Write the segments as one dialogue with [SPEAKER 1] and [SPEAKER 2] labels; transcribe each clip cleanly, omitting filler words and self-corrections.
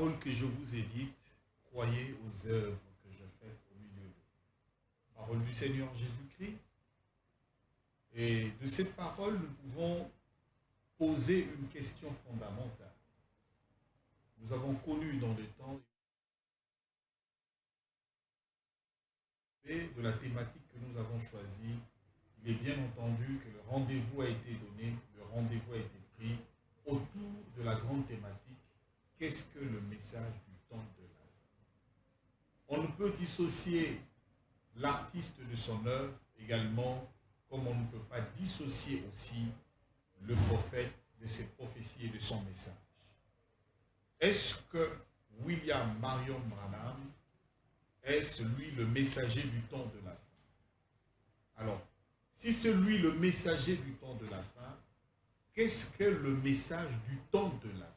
[SPEAKER 1] parole que je vous ai dites, croyez aux œuvres que je fais au milieu de vous. Parole du Seigneur Jésus-Christ. Et de cette parole, nous pouvons poser une question fondamentale. Nous avons connu dans le temps et de la thématique que nous avons choisie, il est bien entendu que le rendez-vous a été donné, le rendez-vous a été pris autour de la grande thématique. Qu'est-ce que le message du temps de la fin? On ne peut dissocier l'artiste de son œuvre également, comme on ne peut pas dissocier aussi le prophète de ses prophéties et de son message. Est-ce que William Marion Branham est lui le messager du temps de la fin? Alors, si c'est lui le messager du temps de la fin, qu'est-ce que le message du temps de la fin?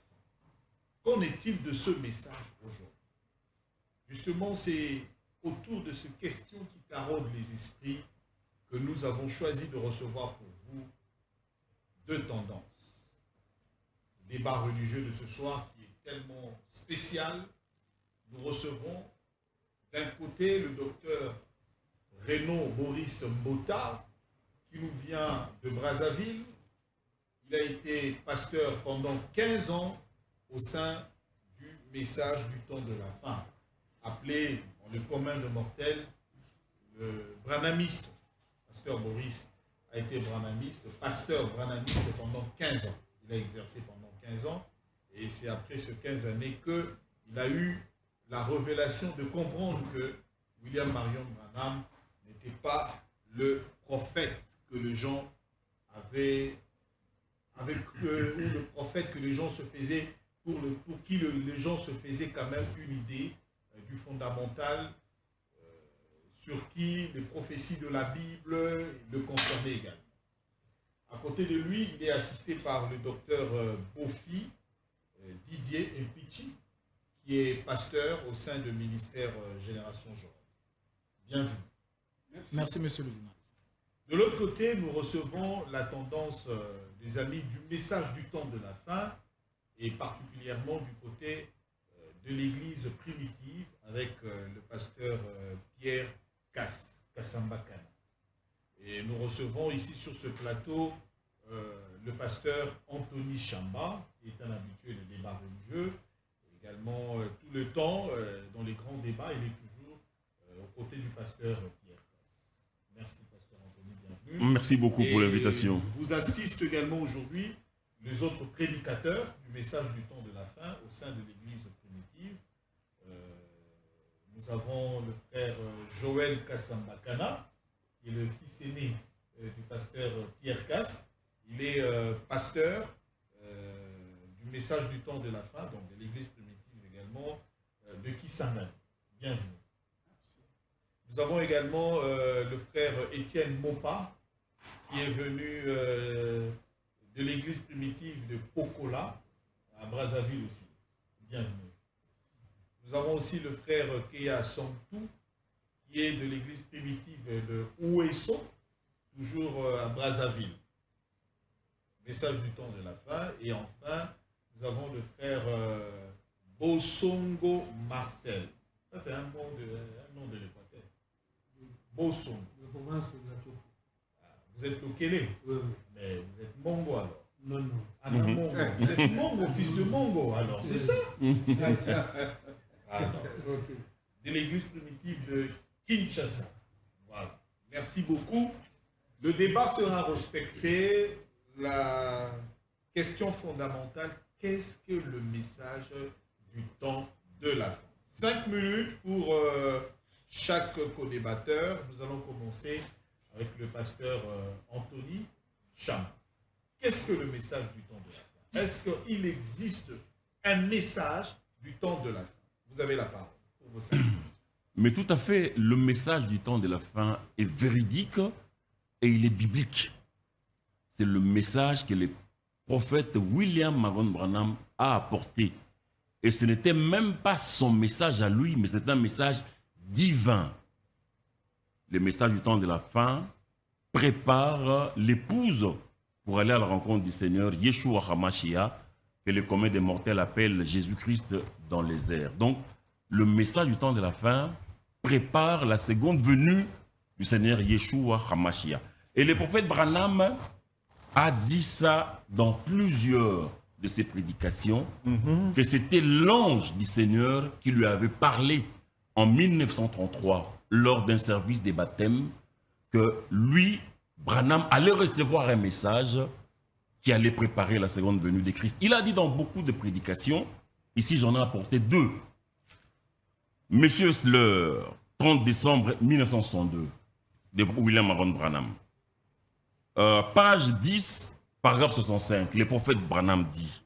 [SPEAKER 1] Qu'en est-il de ce message aujourd'hui? Justement, c'est autour de ces questions qui taraudent les esprits que nous avons choisi de recevoir pour vous deux tendances. Le débat religieux de ce soir qui est tellement spécial, nous recevons d'un côté le docteur Renaud Maurice Mbota, qui nous vient de Brazzaville. Il a été pasteur pendant 15 ans au sein du message du temps de la fin, appelé en le commun de mortels le branhamiste. Pasteur Maurice a été branhamiste, pasteur branhamiste pendant 15 ans. Il a exercé pendant 15 ans et c'est après ces 15 années qu'il a eu la révélation de comprendre que William Marion Branham n'était pas le prophète que les gens avaient, le prophète que les gens se faisaient, pour qui les gens se faisaient quand même une idée du fondamental sur qui les prophéties de la Bible le concernaient également. À côté de lui, il est assisté par le docteur Bofi Didier Mpichi, qui est pasteur au sein du ministère Génération Jeune. Bienvenue.
[SPEAKER 2] Merci, monsieur le journaliste.
[SPEAKER 1] De l'autre côté, nous recevons la tendance des amis du message du temps de la fin, et particulièrement du côté de l'église primitive, avec le pasteur Pierre Kassambakana. Et nous recevons ici sur ce plateau le pasteur Anthony Chamba, qui est un habitué des débats religieux. Également, tout le temps, dans les grands débats, il est toujours aux côtés du pasteur Pierre Kass. Merci, pasteur Anthony, bienvenue.
[SPEAKER 3] Merci beaucoup pour l'invitation.
[SPEAKER 1] Vous assistent également aujourd'hui les autres prédicateurs du message du temps de la fin au sein de l'église primitive. Nous avons le frère Joël Kassambakana, qui est le fils aîné du pasteur Pierre Kass. Il est pasteur du message du temps de la fin, donc de l'église primitive également, de Kisangani. Bienvenue. Nous avons également le frère Étienne Mopa, qui est venu de l'église primitive de Pokola, à Brazzaville aussi. Bienvenue. Nous avons aussi le frère Keya Songtou, qui est de l'église primitive de Ouesso, toujours à Brazzaville. Message du temps de la fin. Et enfin, nous avons le frère Bosongo Marcel. Ça, c'est un nom de l'Équateur. Bosongo. Vous êtes Lokele,
[SPEAKER 4] Oui.
[SPEAKER 1] mais vous êtes Mongo alors.
[SPEAKER 4] Non, non.
[SPEAKER 1] Ah non, Mongo. Vous êtes Mongo, fils de Mongo alors, c'est ça? Alors, de l'église primitive de Kinshasa. Voilà. Merci beaucoup. Le débat sera respecté. La question fondamentale, qu'est-ce que le message du temps de la fin? 5 minutes pour chaque co-débatteur. Nous allons commencer avec le pasteur Anthony Cham. Qu'est-ce que le message du temps de la fin? Est-ce qu'il existe un message du temps de la fin? Vous avez la parole pour vos 5 minutes.
[SPEAKER 3] Mais tout à fait, le message du temps de la fin est véridique et il est biblique. C'est le message que le prophète William Marion Branham a apporté. Et ce n'était même pas son message à lui, mais c'est un message divin. Le message du temps de la fin prépare l'épouse pour aller à la rencontre du Seigneur Yeshua HaMashiach que les communs des mortels appellent Jésus-Christ dans les airs. Donc, le message du temps de la fin prépare la seconde venue du Seigneur Yeshua HaMashiach. Et le prophète Branham a dit ça dans plusieurs de ses prédications, que c'était l'ange du Seigneur qui lui avait parlé en 1933 lors d'un service des baptêmes, que lui, Branham, allait recevoir un message qui allait préparer la seconde venue de Christ. Il a dit dans beaucoup de prédications, ici j'en ai apporté deux. Monsieur Esler, 30 décembre 1962, de William Marion Branham. Page 10, paragraphe 65, le prophète Branham dit: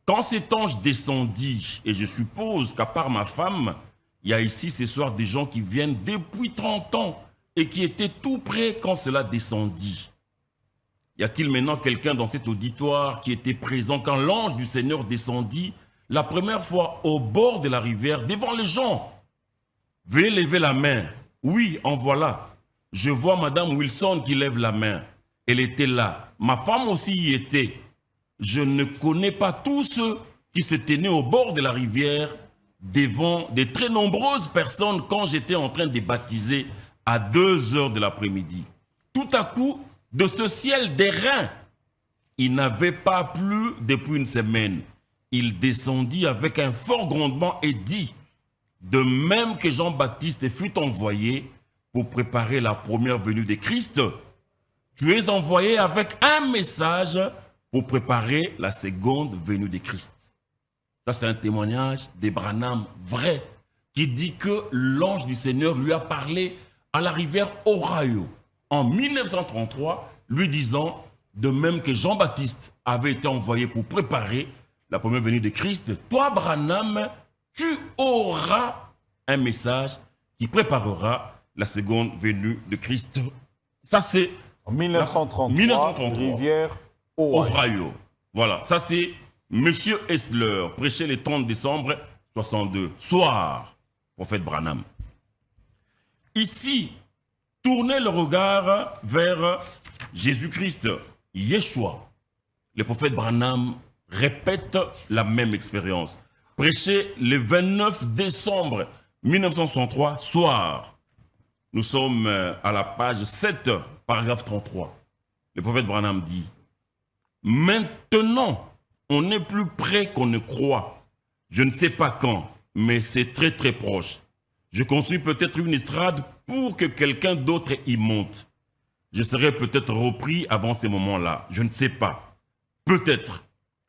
[SPEAKER 3] quand cet ange descendit, et je suppose qu'à part ma femme, il y a ici ce soir des gens qui viennent depuis 30 ans et qui étaient tout près quand cela descendit. Y a-t-il maintenant quelqu'un dans cet auditoire qui était présent quand l'ange du Seigneur descendit la première fois au bord de la rivière devant les gens? Veuillez lever la main. Oui, en voilà. Je vois Madame Wilson qui lève la main. Elle était là. Ma femme aussi y était. Je ne connais pas tous ceux qui se tenaient au bord de la rivière devant de très nombreuses personnes quand j'étais en train de baptiser à 2 heures de l'après-midi. Tout à coup, de ce ciel d'airain, il n'avait pas plu depuis une semaine. Il descendit avec un fort grondement et dit: de même que Jean-Baptiste fut envoyé pour préparer la première venue de Christ, tu es envoyé avec un message pour préparer la seconde venue de Christ. Ça, c'est un témoignage d'Abraham vrai, qui dit que l'ange du Seigneur lui a parlé à la rivière Ohio en 1933, lui disant, de même que Jean-Baptiste avait été envoyé pour préparer la première venue de Christ, toi, Branham, tu auras un message qui préparera la seconde venue de Christ. Ça, c'est
[SPEAKER 2] en 1933, rivière
[SPEAKER 3] Ohio. Voilà, ça c'est Monsieur Esler, prêché le 30 décembre 62, soir, prophète Branham. Ici, tournez le regard vers Jésus-Christ, Yeshua. Le prophète Branham répète la même expérience. Prêché le 29 décembre 1963, soir. Nous sommes à la page 7, paragraphe 33. Le prophète Branham dit: maintenant, on est plus près qu'on ne croit. Je ne sais pas quand, mais c'est très très proche. Je construis peut-être une estrade pour que quelqu'un d'autre y monte. Je serai peut-être repris avant ce moment-là. Je ne sais pas. Peut-être.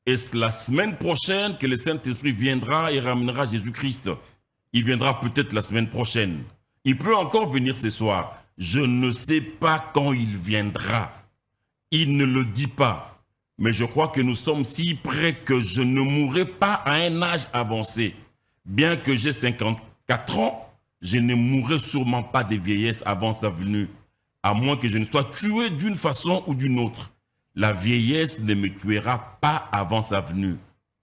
[SPEAKER 3] Est-ce la semaine prochaine que le Saint-Esprit viendra et ramènera Jésus-Christ? Il viendra peut-être la semaine prochaine. Il peut encore venir ce soir. Je ne sais pas quand il viendra. Il ne le dit pas. Mais je crois que nous sommes si près que je ne mourrai pas à un âge avancé. Bien que j'ai 54 ans, je ne mourrai sûrement pas de vieillesse avant sa venue, à moins que je ne sois tué d'une façon ou d'une autre. La vieillesse ne me tuera pas avant sa venue.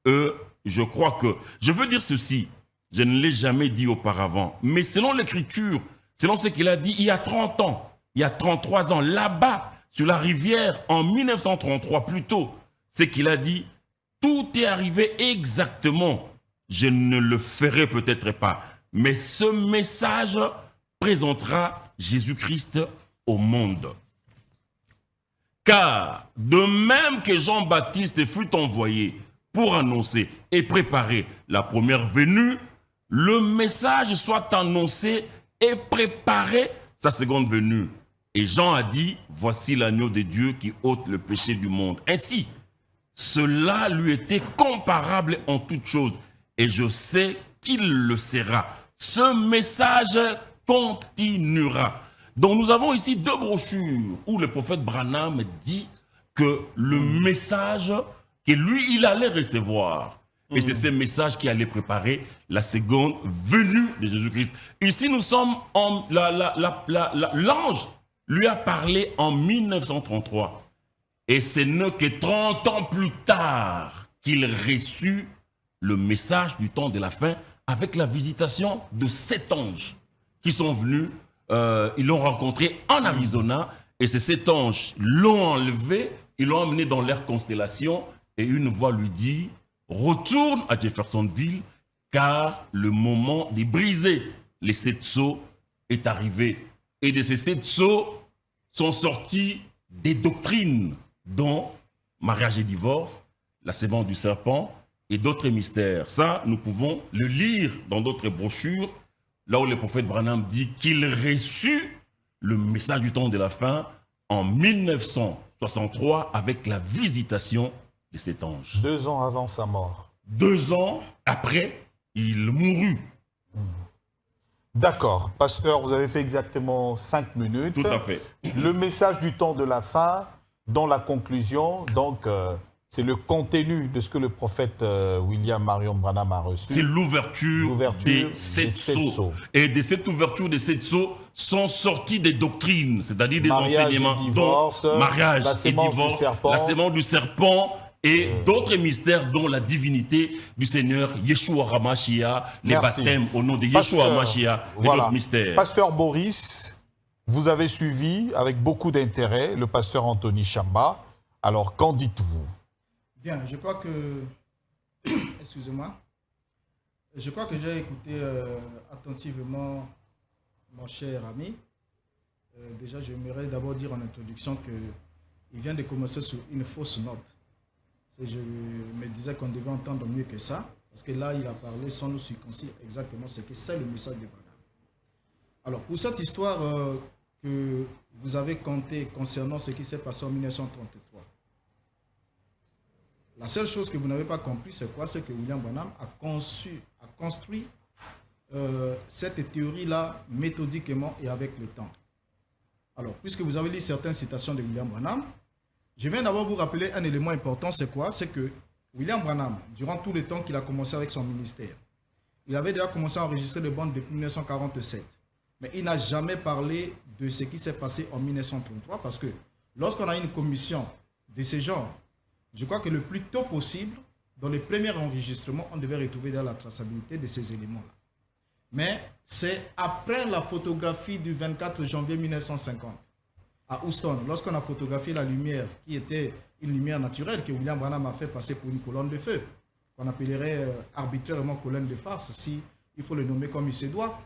[SPEAKER 3] Je crois que... Je veux dire ceci, je ne l'ai jamais dit auparavant, mais selon l'Écriture, selon ce qu'il a dit il y a 30 ans, il y a 33 ans, là-bas, sur la rivière, en 1933 plutôt, c'est qu'il a dit, tout est arrivé exactement. Je ne le ferai peut-être pas, mais ce message présentera Jésus-Christ au monde. Car de même que Jean-Baptiste fut envoyé pour annoncer et préparer la première venue, le message soit annoncé et préparer sa seconde venue. Et Jean a dit, voici l'agneau de Dieu qui ôte le péché du monde. Ainsi, cela lui était comparable en toutes choses. Et je sais qu'il le sera. Ce message continuera. Donc nous avons ici 2 brochures où le prophète Branham dit que le message que lui, il allait recevoir. Et c'est ce message qui allait préparer la seconde venue de Jésus-Christ. Ici, nous sommes en... l'ange lui a parlé en 1933. Et ce n'est que 30 ans plus tard qu'il reçut le message du temps de la fin avec la visitation de 7 anges qui sont venus, ils l'ont rencontré en Arizona et ces 7 anges l'ont enlevé, ils l'ont emmené dans leur constellation et une voix lui dit « Retourne à Jeffersonville, car le moment de briser les 7 sceaux est arrivé. » Et de ces 7 sceaux sont sorties des doctrines, dont mariage et divorce, la sémence du serpent et d'autres mystères. Ça, nous pouvons le lire dans d'autres brochures, là où le prophète Branham dit qu'il reçut le message du temps de la fin en 1963 avec la visitation de cet ange.
[SPEAKER 2] 2 ans avant sa mort.
[SPEAKER 3] 2 ans après, il mourut.
[SPEAKER 2] D'accord. Pasteur, vous avez fait exactement 5 minutes.
[SPEAKER 3] Tout à fait.
[SPEAKER 2] Le message du temps de la fin, dans la conclusion, donc, c'est le contenu de ce que le prophète William Marion Branham a reçu.
[SPEAKER 3] C'est l'ouverture des 7 sceaux. Et de cette ouverture des 7 sceaux sont sorties des doctrines, c'est-à-dire des enseignements,
[SPEAKER 2] divorce,
[SPEAKER 3] dont mariage
[SPEAKER 2] la
[SPEAKER 3] et
[SPEAKER 2] sémence
[SPEAKER 3] divorce,
[SPEAKER 2] du serpent,
[SPEAKER 3] la sémence du serpent et d'autres mystères, dont la divinité du Seigneur Yeshua HaMashiach, les baptêmes au nom de Yeshua HaMashiach, et d'autres mystères.
[SPEAKER 2] Pasteur Boris, vous avez suivi avec beaucoup d'intérêt le pasteur Anthony Chamba. Alors, qu'en dites-vous?
[SPEAKER 4] Bien, je crois que... Excusez-moi. Je crois que j'ai écouté attentivement mon cher ami. Déjà, j'aimerais d'abord dire en introduction qu'il vient de commencer sur une fausse note. Et je me disais qu'on devait entendre mieux que ça, parce que là, il a parlé sans nous circoncire exactement ce que c'est le message de Branham. Alors, pour cette histoire que vous avez contée concernant ce qui s'est passé en 1933, la seule chose que vous n'avez pas compris, c'est quoi? C'est que William Branham a construit cette théorie-là méthodiquement et avec le temps. Alors, puisque vous avez lu certaines citations de William Branham, je viens d'abord vous rappeler un élément important, c'est quoi? C'est que William Branham, durant tout le temps qu'il a commencé avec son ministère, il avait déjà commencé à enregistrer des bandes depuis 1947. Mais il n'a jamais parlé de ce qui s'est passé en 1933, parce que lorsqu'on a une commission de ce genre, je crois que le plus tôt possible, dans les premiers enregistrements, on devait retrouver dans la traçabilité de ces éléments-là. Mais c'est après la photographie du 24 janvier 1950, à Houston, lorsqu'on a photographié la lumière, qui était une lumière naturelle, que William Branham a fait passer pour une colonne de feu, qu'on appellerait arbitrairement colonne de farce, si il faut le nommer comme il se doit.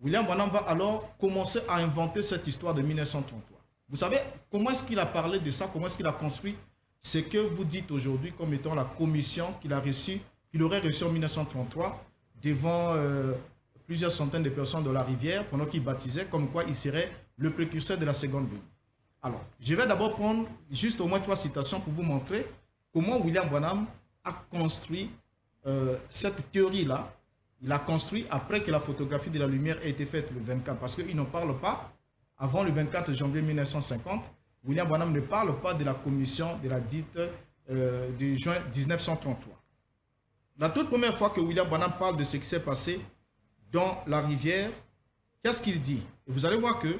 [SPEAKER 4] William Branham va alors commencer à inventer cette histoire de 1933. Vous savez, comment est-ce qu'il a parlé de ça, comment est-ce qu'il a construit ce que vous dites aujourd'hui comme étant la commission qu'il aurait reçue en 1933 devant plusieurs centaines de personnes de la rivière pendant qu'il baptisait, comme quoi il serait le précurseur de la seconde venue. Alors, je vais d'abord prendre juste au moins 3 citations pour vous montrer comment William Branham a construit cette théorie-là. Il a construit après que la photographie de la lumière ait été faite le 24, parce qu'il n'en parle pas avant le 24 janvier 1950. William Branham ne parle pas de la commission de la dite de juin 1933. La toute première fois que William Branham parle de ce qui s'est passé dans la rivière, qu'est-ce qu'il dit? Et vous allez voir que,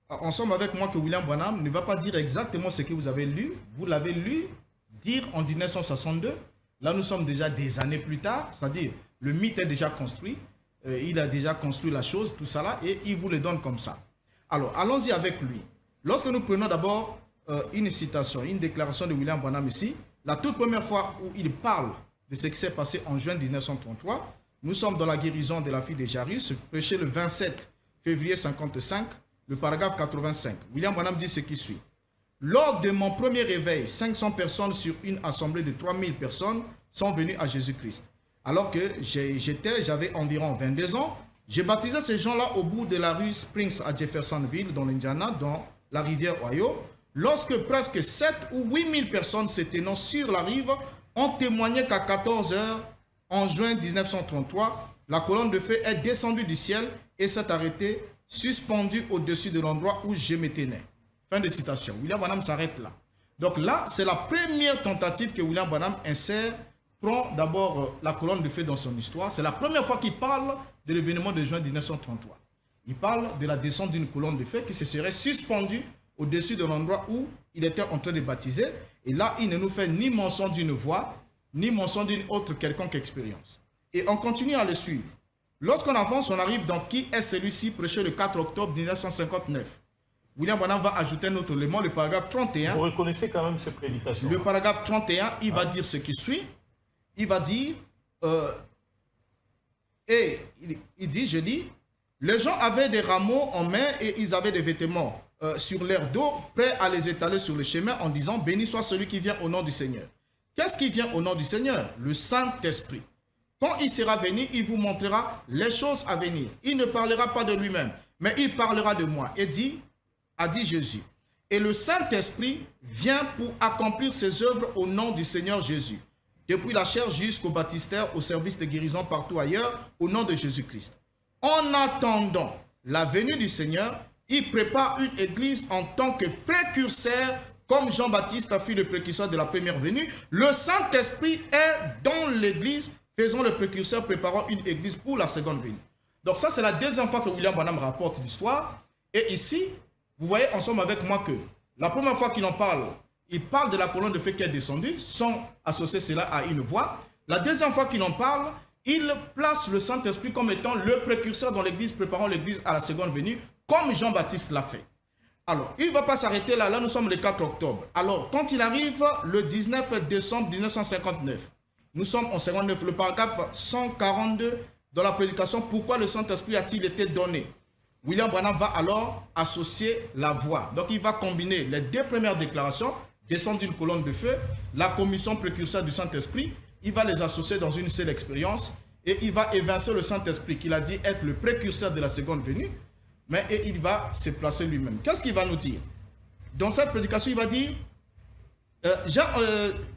[SPEAKER 4] ensemble avec moi, que William Branham ne va pas dire exactement ce que vous avez lu. Vous l'avez lu dire en 1962. Là, nous sommes déjà des années plus tard, c'est-à-dire le mythe est déjà construit. Il a déjà construit la chose, tout ça là, et il vous le donne comme ça. Alors, allons-y avec lui. Lorsque nous prenons d'abord une citation, une déclaration de William Branham ici, la toute première fois où il parle de ce qui s'est passé en juin 1933, nous sommes dans la guérison de la fille de Jairus, prêché le 27 février 1955, le paragraphe 85. William Branham dit ce qui suit. Lors de mon premier réveil, 500 personnes sur une assemblée de 3000 personnes sont venues à Jésus-Christ. Alors que j'avais environ 22 ans, j'ai baptisé ces gens-là au bout de la rue Springs à Jeffersonville, dans l'Indiana, dans la rivière Ohio, lorsque presque 7 ou 8 000 personnes se tenant sur la rive ont témoigné qu'à 14 heures, en juin 1933, la colonne de feu est descendue du ciel et s'est arrêtée, suspendue au-dessus de l'endroit où je me tenais. Fin de citation. William Branham s'arrête là. Donc là, c'est la première tentative que William Branham insère, prend d'abord la colonne de feu dans son histoire. C'est la première fois qu'il parle de l'événement de juin 1933. Il parle de la descente d'une colonne de feu qui se serait suspendue au-dessus de l'endroit où il était en train de baptiser. Et là, il ne nous fait ni mention d'une voix, ni mention d'une autre quelconque expérience. Et on continue à le suivre. Lorsqu'on avance, on arrive dans Qui est celui-ci, prêché le 4 octobre 1959. William Branham va ajouter un autre élément, le paragraphe 31.
[SPEAKER 2] Vous reconnaissez quand même ces prédications.
[SPEAKER 4] Le paragraphe 31, il va dire ce qui suit. Il va dire, il dit, je lis, les gens avaient des rameaux en main et ils avaient des vêtements sur l'air d'eau, prêts à les étaler sur le chemin en disant, béni soit celui qui vient au nom du Seigneur. Qu'est-ce qui vient au nom du Seigneur? Le Saint-Esprit. Quand il sera venu, il vous montrera les choses à venir. Il ne parlera pas de lui-même, mais il parlera de moi. Et a dit Jésus. Et le Saint-Esprit vient pour accomplir ses œuvres au nom du Seigneur Jésus. Depuis la chair jusqu'au baptistère, au service de guérison partout ailleurs, au nom de Jésus-Christ. En attendant la venue du Seigneur, il prépare une église en tant que précurseur, comme Jean-Baptiste a fait le précurseur de la première venue. Le Saint-Esprit est dans l'église, faisant le précurseur, préparant une église pour la seconde venue. Donc ça, c'est la deuxième fois que William Branham rapporte l'histoire. Et ici, vous voyez ensemble avec moi que la première fois qu'il en parle, il parle de la colonne de feu qui est descendue, sans associer cela à une voix. La deuxième fois qu'il en parle, il place le Saint-Esprit comme étant le précurseur dans l'église, préparant l'église à la seconde venue, comme Jean-Baptiste l'a fait. Alors, il ne va pas s'arrêter là. Là, nous sommes le 4 octobre. Alors, quand il arrive le 19 décembre 1959, nous sommes en 59, le paragraphe 142 dans la prédication, pourquoi le Saint-Esprit a-t-il été donné? William Branham va alors associer la voix. Donc, il va combiner les deux premières déclarations, descendre d'une colonne de feu, la commission précurseur du Saint-Esprit, il va les associer dans une seule expérience et il va évincer le Saint-Esprit qu'il a dit être le précurseur de la seconde venue, mais et il va se placer lui-même. Qu'est-ce qu'il va nous dire? Dans cette prédication, il va dire,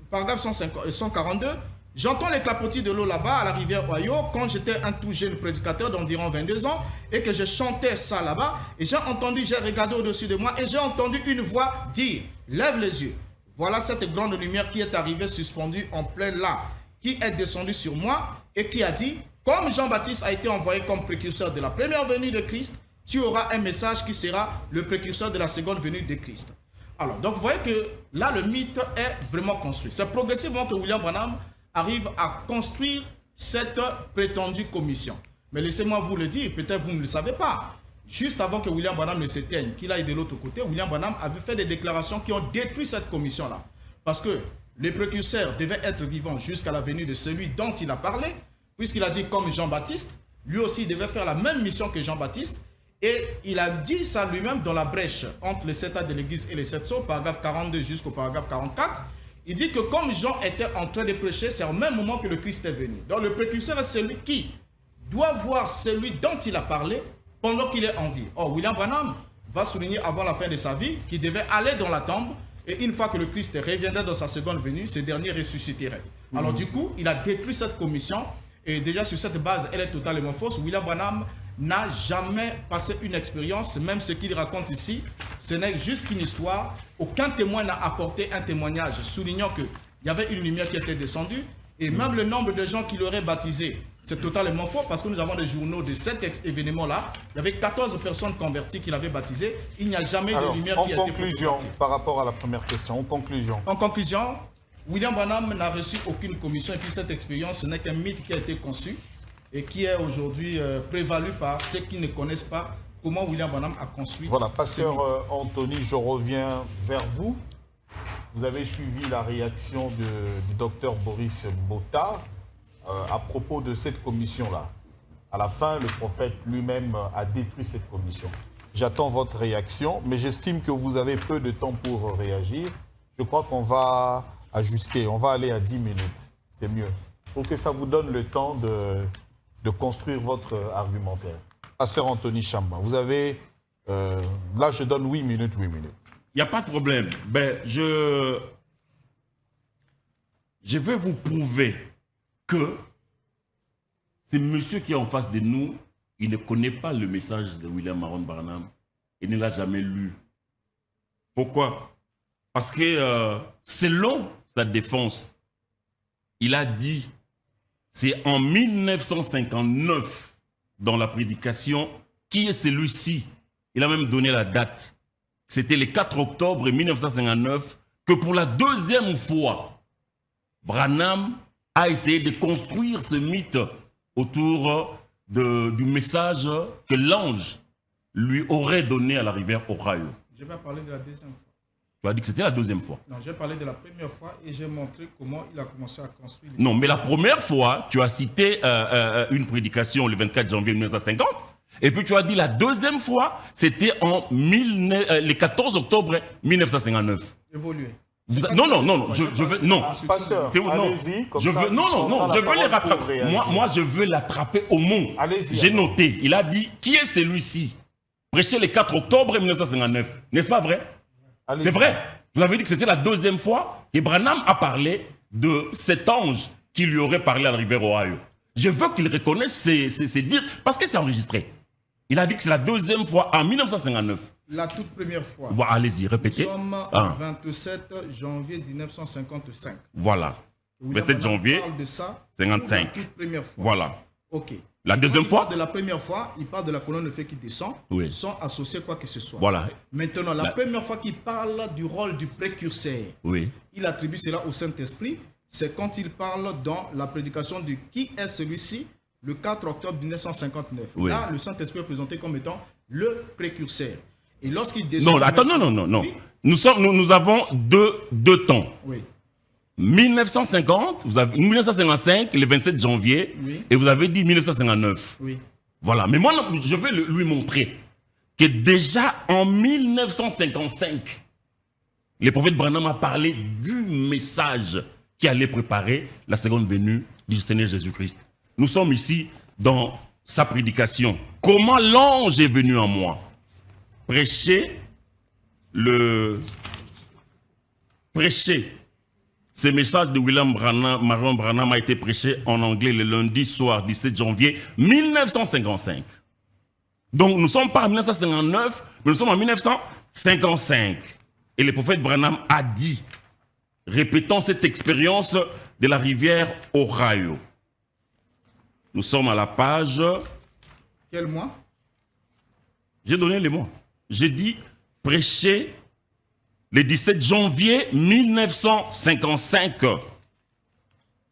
[SPEAKER 4] paragraphe 142, j'entends les clapotis de l'eau là-bas à la rivière Ohio quand j'étais un tout jeune prédicateur d'environ 22 ans et que je chantais ça là-bas et j'ai regardé au-dessus de moi et j'ai entendu une voix dire, lève les yeux. Voilà cette grande lumière qui est arrivée suspendue en plein là, qui est descendue sur moi et qui a dit, comme Jean-Baptiste a été envoyé comme précurseur de la première venue de Christ, tu auras un message qui sera le précurseur de la seconde venue de Christ. Alors, donc vous voyez que là, le mythe est vraiment construit. C'est progressivement que William Branham arrive à construire cette prétendue commission. Mais laissez-moi vous le dire, peut-être vous ne le savez pas. Juste avant que William Branham ne s'éteigne, qu'il aille de l'autre côté, William Branham avait fait des déclarations qui ont détruit cette commission-là. Parce que les précurseurs devaient être vivants jusqu'à la venue de celui dont il a parlé, puisqu'il a dit comme Jean-Baptiste, lui aussi devait faire la même mission que Jean-Baptiste. Et il a dit ça lui-même dans la brèche entre les 7 actes de l'Église et les 7 sceaux, paragraphe 42 jusqu'au paragraphe 44. Il dit que comme Jean était en train de prêcher, c'est au même moment que le Christ est venu. Donc le précurseur est celui qui doit voir celui dont il a parlé pendant qu'il est en vie. Or, William Branham va souligner avant la fin de sa vie qu'il devait aller dans la tombe et une fois que le Christ reviendrait dans sa seconde venue, ce dernier ressusciterait. Alors du coup, il a détruit cette commission et déjà sur cette base, elle est totalement fausse. William Branham n'a jamais passé une expérience, même ce qu'il raconte ici, ce n'est juste une histoire. Aucun témoin n'a apporté un témoignage soulignant qu'il y avait une lumière qui était descendue et même le nombre de gens qui l'auraient baptisé, c'est totalement faux parce que nous avons des journaux de cet événement-là. Il y avait 14 personnes converties qu'il avait baptisées. Il n'y a jamais de lumière qui a été
[SPEAKER 2] conclusion, par rapport à la première question, en conclusion,
[SPEAKER 4] William Branham n'a reçu aucune commission et puis cette expérience, ce n'est qu'un mythe qui a été conçu et qui est aujourd'hui prévalu par ceux qui ne connaissent pas comment William Branham a construit.
[SPEAKER 2] Voilà, pasteur Anthony, je reviens vers vous. Vous avez suivi la réaction du docteur Boris Bota à propos de cette commission-là. À la fin, le prophète lui-même a détruit cette commission. J'attends votre réaction, mais j'estime que vous avez peu de temps pour réagir. Je crois qu'on va ajuster, on va aller à 10 minutes. C'est mieux. Pour que ça vous donne le temps de construire votre argumentaire. Pasteur Anthony Chamba, vous avez... là, je donne 8 minutes, 8 minutes.
[SPEAKER 3] Il n'y a pas de problème. Ben, je vais vous prouver que ce monsieur qui est en face de nous, il ne connaît pas le message de William Marion Branham. Il ne l'a jamais lu. Pourquoi? Parce que selon sa défense, il a dit, c'est en 1959, dans la prédication, qui est celui-ci? Il a même donné la date. C'était le 4 octobre 1959 que pour la deuxième fois, Branham a essayé de construire ce mythe autour du message que l'ange lui aurait donné à la rivière Ohio.
[SPEAKER 4] Je vais parler de la deuxième fois.
[SPEAKER 3] Tu as dit que c'était la deuxième fois.
[SPEAKER 4] Non, j'ai parlé de la première fois et j'ai montré comment il a commencé à construire.
[SPEAKER 3] Non, mais la première fois, tu as cité une prédication le 24 janvier 1950. Et puis tu as dit la deuxième fois, c'était le 14 octobre 1959.
[SPEAKER 4] Évoluer.
[SPEAKER 3] Non, je veux... Non,
[SPEAKER 2] Pasteur,
[SPEAKER 3] non,
[SPEAKER 2] allez-y.
[SPEAKER 3] je veux, je veux les rattraper. Moi, je veux l'attraper au mot. J'ai noté. Il a dit, qui est celui-ci? Prêché le 4 octobre 1959. N'est-ce pas vrai? C'est vrai. Vous avez dit que c'était la deuxième fois que Branham a parlé de cet ange qui lui aurait parlé à la rivière Ohio. Je veux qu'il reconnaisse ses dires, parce que c'est enregistré. Il a dit que c'est la deuxième fois en 1959.
[SPEAKER 4] La toute première fois.
[SPEAKER 3] Voilà, allez-y, répétez.
[SPEAKER 4] Nous sommes le 27 janvier 1955.
[SPEAKER 3] Voilà. 27 janvier
[SPEAKER 4] parle de ça
[SPEAKER 3] 55.
[SPEAKER 4] La toute première fois.
[SPEAKER 3] Voilà.
[SPEAKER 4] Ok.
[SPEAKER 3] La deuxième fois
[SPEAKER 4] de la première fois, il parle de la colonne de feu qui descend,
[SPEAKER 3] Oui.
[SPEAKER 4] sans associer quoi que ce soit.
[SPEAKER 3] Voilà.
[SPEAKER 4] Maintenant, la première fois qu'il parle du rôle du précurseur,
[SPEAKER 3] Oui.
[SPEAKER 4] il attribue cela au Saint-Esprit. C'est quand il parle dans la prédication de qui est celui-ci, le 4 octobre 1959.
[SPEAKER 3] Oui.
[SPEAKER 4] Là, le Saint-Esprit est présenté comme étant le précurseur. Et lorsqu'il descend...
[SPEAKER 3] Non, attends, non.
[SPEAKER 4] Oui.
[SPEAKER 3] Nous avons deux temps.
[SPEAKER 4] Oui.
[SPEAKER 3] 1950, 1955, le 27 janvier,
[SPEAKER 4] Oui.
[SPEAKER 3] et vous avez dit 1959.
[SPEAKER 4] Oui.
[SPEAKER 3] Voilà. Mais moi, je vais lui montrer que déjà en 1955, le prophète Branham a parlé du message qui allait préparer la seconde venue du Seigneur Jésus-Christ. Nous sommes ici dans sa prédication. Comment l'ange est venu en moi? Prêcher ce message de William Marion Branham a été prêché en anglais le lundi soir 17 janvier 1955. Donc nous ne sommes pas en 1959, mais nous sommes en 1955. Et le prophète Branham a dit, répétant cette expérience de la rivière Ohio. Nous sommes à la page...
[SPEAKER 4] Quel mois?
[SPEAKER 3] J'ai donné les mots. J'ai dit prêcher le 17 janvier 1955.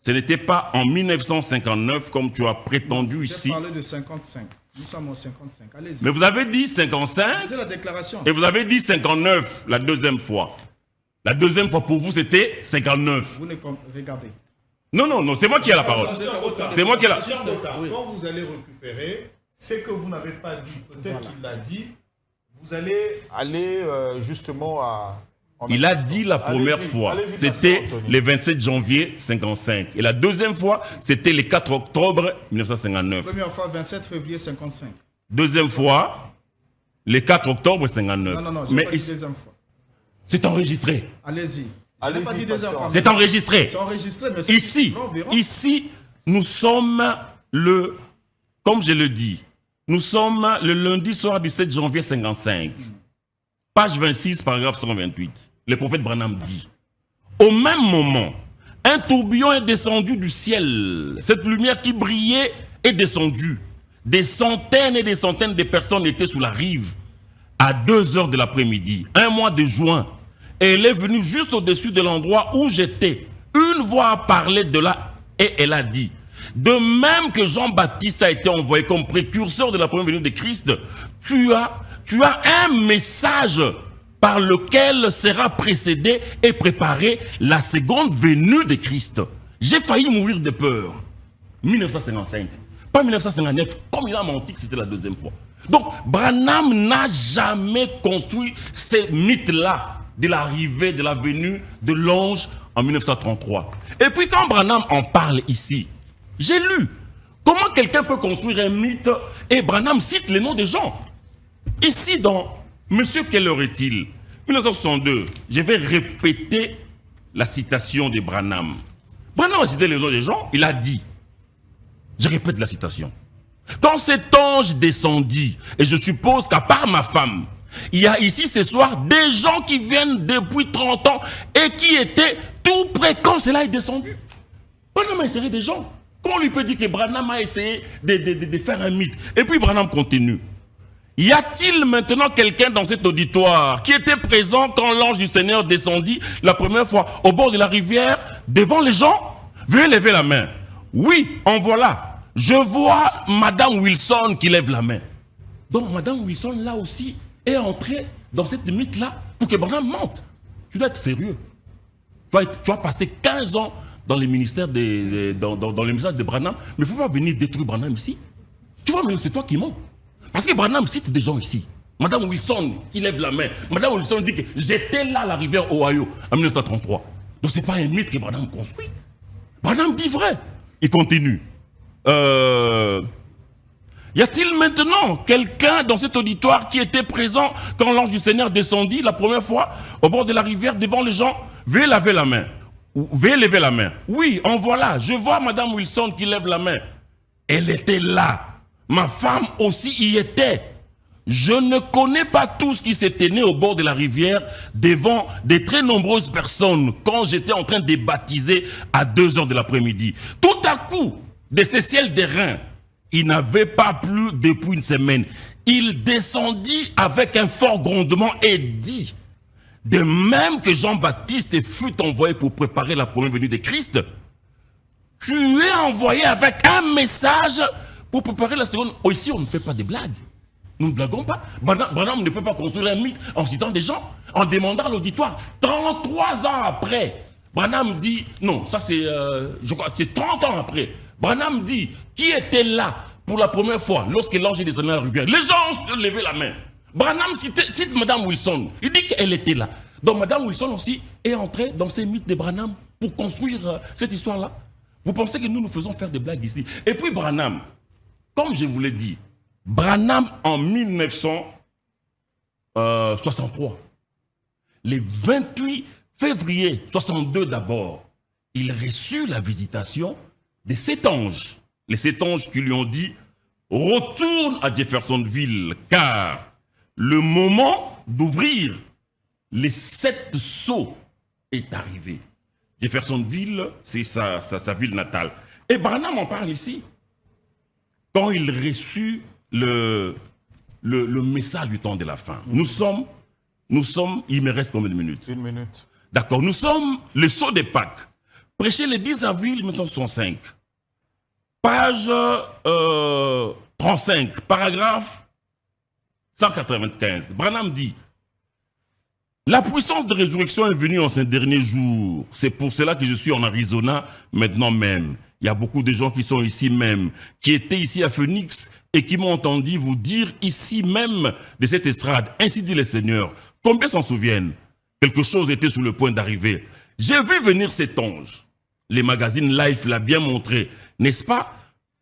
[SPEAKER 3] Ce n'était pas en 1959 comme tu as prétendu ici.
[SPEAKER 4] J'ai parlé de 55. Nous sommes en 55. Allez-y.
[SPEAKER 3] Mais vous avez dit 55
[SPEAKER 4] C'est la déclaration.
[SPEAKER 3] et vous avez dit 59 la deuxième fois. La deuxième fois pour vous c'était 59.
[SPEAKER 4] Vous ne regardez.
[SPEAKER 3] Non, c'est moi qui ai la parole. C'est moi qui ai la parole.
[SPEAKER 1] Quand vous allez récupérer, ce que vous n'avez pas dit, peut-être qu'il l'a dit, vous allez
[SPEAKER 2] aller justement à...
[SPEAKER 3] Il a dit la première fois, c'était le 27 janvier 55. Et la deuxième fois, c'était le 4 octobre 1959.
[SPEAKER 4] Première fois, 27 février 55.
[SPEAKER 3] Deuxième fois, le 4 octobre 59.
[SPEAKER 4] Non, je n'ai pas dit deuxième fois.
[SPEAKER 3] C'est enregistré.
[SPEAKER 4] Allez-y. Je n'ai pas dit deuxième fois.
[SPEAKER 3] C'est enregistré.
[SPEAKER 4] C'est enregistré, mais
[SPEAKER 3] Ici, nous sommes comme je le dis, nous sommes le lundi soir 17 janvier 55. Page 26, paragraphe 128. Le prophète Branham dit, au même moment, un tourbillon est descendu du ciel. Cette lumière qui brillait est descendue. Des centaines et des centaines de personnes étaient sous la rive. À 2 heures de l'après-midi, un mois de juin, et elle est venue juste au-dessus de l'endroit où j'étais. Une voix a parlé de là et elle a dit, de même que Jean-Baptiste a été envoyé comme précurseur de la première venue de Christ, tu as un message par lequel sera précédée et préparée la seconde venue de Christ. J'ai failli mourir de peur. 1955, pas 1959, comme il a menti que c'était la deuxième fois. Donc, Branham n'a jamais construit ces mythes-là de l'arrivée, de la venue de l'ange en 1933. Et puis quand Branham en parle ici, j'ai lu comment quelqu'un peut construire un mythe et Branham cite les noms des gens. Ici dans Monsieur quelle heure est-il 1962, je vais répéter la citation de Branham. Branham a cité les noms des gens, il a dit, je répète la citation. Quand cet ange descendit, et je suppose qu'à part ma femme, il y a ici ce soir des gens qui viennent depuis 30 ans et qui étaient tout près quand cela est descendu. Branham a inséré des gens. Comment on lui peut dire que Branham a essayé de faire un mythe? Et puis Branham continue. Y a-t-il maintenant quelqu'un dans cet auditoire qui était présent quand l'ange du Seigneur descendit la première fois au bord de la rivière devant les gens? Veuillez lever la main. Oui, en voilà. Je vois Madame Wilson qui lève la main. Donc Madame Wilson là aussi est entrée dans cette mythe-là pour que Branham mente. Tu dois être sérieux. Tu as passé 15 ans dans les ministères dans les messages de Branham, mais il ne faut pas venir détruire Branham ici. Tu vois, mais c'est toi qui mens. Parce que Branham cite des gens ici. Madame Wilson qui lève la main. Madame Wilson dit que j'étais là à la rivière Ohio en 1933. Donc ce n'est pas un mythe que Branham construit. Branham dit vrai. Il continue. Y a-t-il maintenant quelqu'un dans cet auditoire qui était présent quand l'ange du Seigneur descendit la première fois au bord de la rivière devant les gens? Veuillez lever la main. Veuillez lever la main. Oui, en voilà. Je vois Madame Wilson qui lève la main. Elle était là. Ma femme aussi y était. Je ne connais pas tout ce qui s'était né au bord de la rivière devant des très nombreuses personnes quand j'étais en train de baptiser à 2 h de l'après-midi. Tout à coup, de ces ciels d'airain, il n'avait pas plu depuis une semaine. Il descendit avec un fort grondement et dit, de même que Jean-Baptiste fut envoyé pour préparer la première venue de Christ, tu es envoyé avec un message pour préparer la seconde. Oh, ici, on ne fait pas de blagues. Nous ne blaguons pas. Branham ne peut pas construire un mythe en citant des gens, en demandant à l'auditoire. 33 ans après, Branham dit, non, ça c'est, je crois, c'est 30 ans après. Branham dit, qui était là pour la première fois lorsque l'ange est descendu à la rivière? Les gens ont levé la main. Branham cite Madame Wilson. Il dit qu'elle était là. Donc Madame Wilson aussi est entrée dans ces mythes de Branham pour construire cette histoire-là. Vous pensez que nous faisons faire des blagues ici? Et puis Branham, comme je vous l'ai dit, Branham en 1963, le 28 février 62 d'abord, il reçut la visitation des 7 anges. Les 7 anges qui lui ont dit « Retourne à Jeffersonville, car le moment d'ouvrir les 7 sceaux est arrivé. » Jeffersonville, c'est sa ville natale. Et Branham en parle ici. Quand il reçut le message du temps de la fin. Nous sommes, il me reste combien de minutes?
[SPEAKER 2] 1 minute.
[SPEAKER 3] D'accord, nous sommes le sceau des Pâques. Prêché le 10 avril 1965. Page 35, paragraphe 195. Branham dit, la puissance de résurrection est venue en ces derniers jours. C'est pour cela que je suis en Arizona maintenant même. Il y a beaucoup de gens qui sont ici même, qui étaient ici à Phoenix et qui m'ont entendu vous dire ici même de cette estrade. Ainsi dit le Seigneur. Combien s'en souviennent? Quelque chose était sur le point d'arriver. J'ai vu venir cet ange. Les magazines Life l'a bien montré, n'est-ce pas?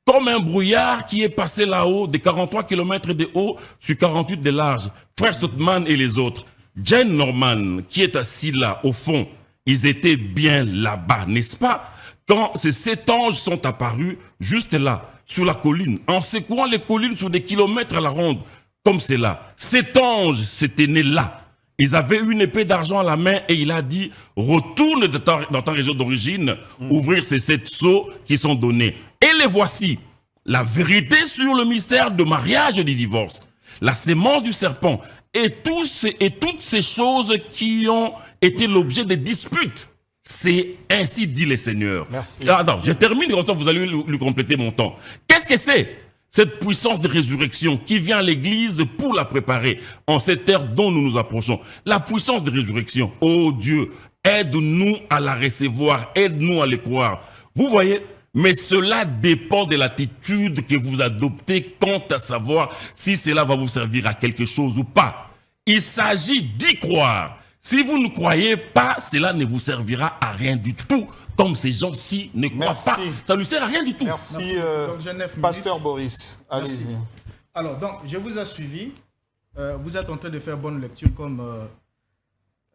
[SPEAKER 3] Comme un brouillard qui est passé là-haut de 43 km de haut sur 48 de large. Frère Stottman et les autres. Jane Norman qui est assis là au fond. Ils étaient bien là-bas, n'est-ce pas? Quand ces 7 anges sont apparus juste là, sur la colline, en secouant les collines sur des kilomètres à la ronde, comme c'est là. 7 anges s'étaient nés là. Ils avaient une épée d'argent à la main et il a dit, retourne dans ta région d'origine, ouvrir ces 7 sceaux qui sont donnés. Et les voici, la vérité sur le mystère de mariage et du divorce, la sémence du serpent et toutes ces choses qui ont été l'objet de disputes. C'est ainsi dit le Seigneur.
[SPEAKER 2] Merci.
[SPEAKER 3] Attends, je termine, comme ça vous allez lui compléter mon temps. Qu'est-ce que c'est? Cette puissance de résurrection qui vient à l'église pour la préparer en cette ère dont nous nous approchons. La puissance de résurrection. Oh Dieu, aide-nous à la recevoir, aide-nous à les croire. Vous voyez, mais cela dépend de l'attitude que vous adoptez quant à savoir si cela va vous servir à quelque chose ou pas. Il s'agit d'y croire. Si vous ne croyez pas, cela ne vous servira à rien du tout. Comme ces gens-ci ne croient pas, ça ne lui sert à rien du tout.
[SPEAKER 2] Merci,
[SPEAKER 4] Donc, j'ai 9
[SPEAKER 2] Pasteur
[SPEAKER 4] minutes.
[SPEAKER 2] Boris. Allez-y.
[SPEAKER 4] Alors, donc, je vous ai suivi. Vous êtes en train de faire bonne lecture comme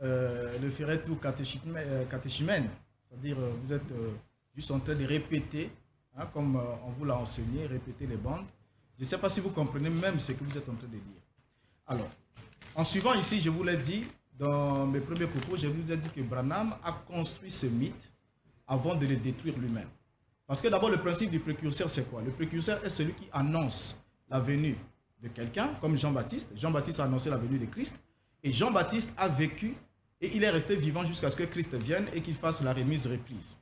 [SPEAKER 4] le ferait tout catéchimène. C'est-à-dire, vous êtes juste en train de répéter, hein, comme on vous l'a enseigné, répéter les bandes. Je ne sais pas si vous comprenez même ce que vous êtes en train de dire. Alors, en suivant ici, je vous l'ai dit, dans mes premiers propos, je vous ai dit que Branham a construit ce mythe avant de le détruire lui-même. Parce que d'abord, le principe du précurseur, c'est quoi? Le précurseur est celui qui annonce la venue de quelqu'un, comme Jean-Baptiste. Jean-Baptiste a annoncé la venue de Christ. Et Jean-Baptiste a vécu et il est resté vivant jusqu'à ce que Christ vienne et qu'il fasse la remise-reprise.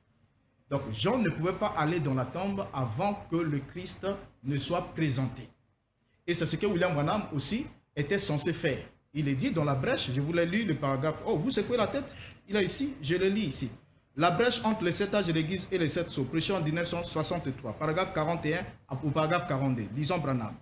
[SPEAKER 4] Donc, Jean ne pouvait pas aller dans la tombe avant que le Christ ne soit présenté. Et c'est ce que William Branham aussi était censé faire. il est dit dans la brèche, je vous l'ai lu, le paragraphe. Oh, vous secouez la tête? Il est ici, je le lis ici. La brèche entre les 7 âges de l'Église et les 7 sceaux, prêché en 1963, paragraphe 41 au paragraphe 42. Lisons Branham.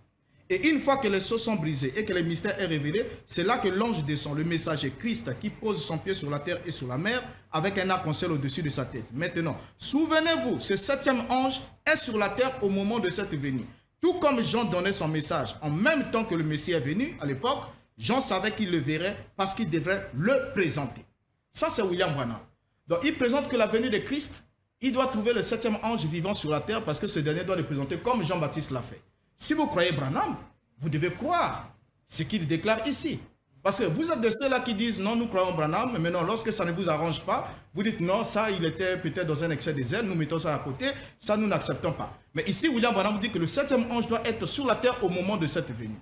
[SPEAKER 4] Et une fois que les sceaux sont brisés et que le mystère est révélé, c'est là que l'ange descend, le messager Christ, qui pose son pied sur la terre et sur la mer, avec un arc-en-ciel au-dessus de sa tête. Maintenant, souvenez-vous, ce 7e ange est sur la terre au moment de cette venue. Tout comme Jean donnait son message en même temps que le Messie est venu, à l'époque, Jean savait qu'il le verrait parce qu'il devrait le présenter. Ça, c'est William Branham. Donc, il présente que la venue de Christ, il doit trouver le 7e ange vivant sur la terre parce que ce dernier doit le présenter comme Jean-Baptiste l'a fait. Si vous croyez Branham, vous devez croire ce qu'il déclare ici. Parce que vous êtes de ceux-là qui disent non, nous croyons Branham, mais non, lorsque ça ne vous arrange pas, vous dites non, ça, il était peut-être dans un excès de zèle, nous mettons ça à côté, ça, nous n'acceptons pas. Mais ici, William Branham dit que le 7e ange doit être sur la terre au moment de cette venue.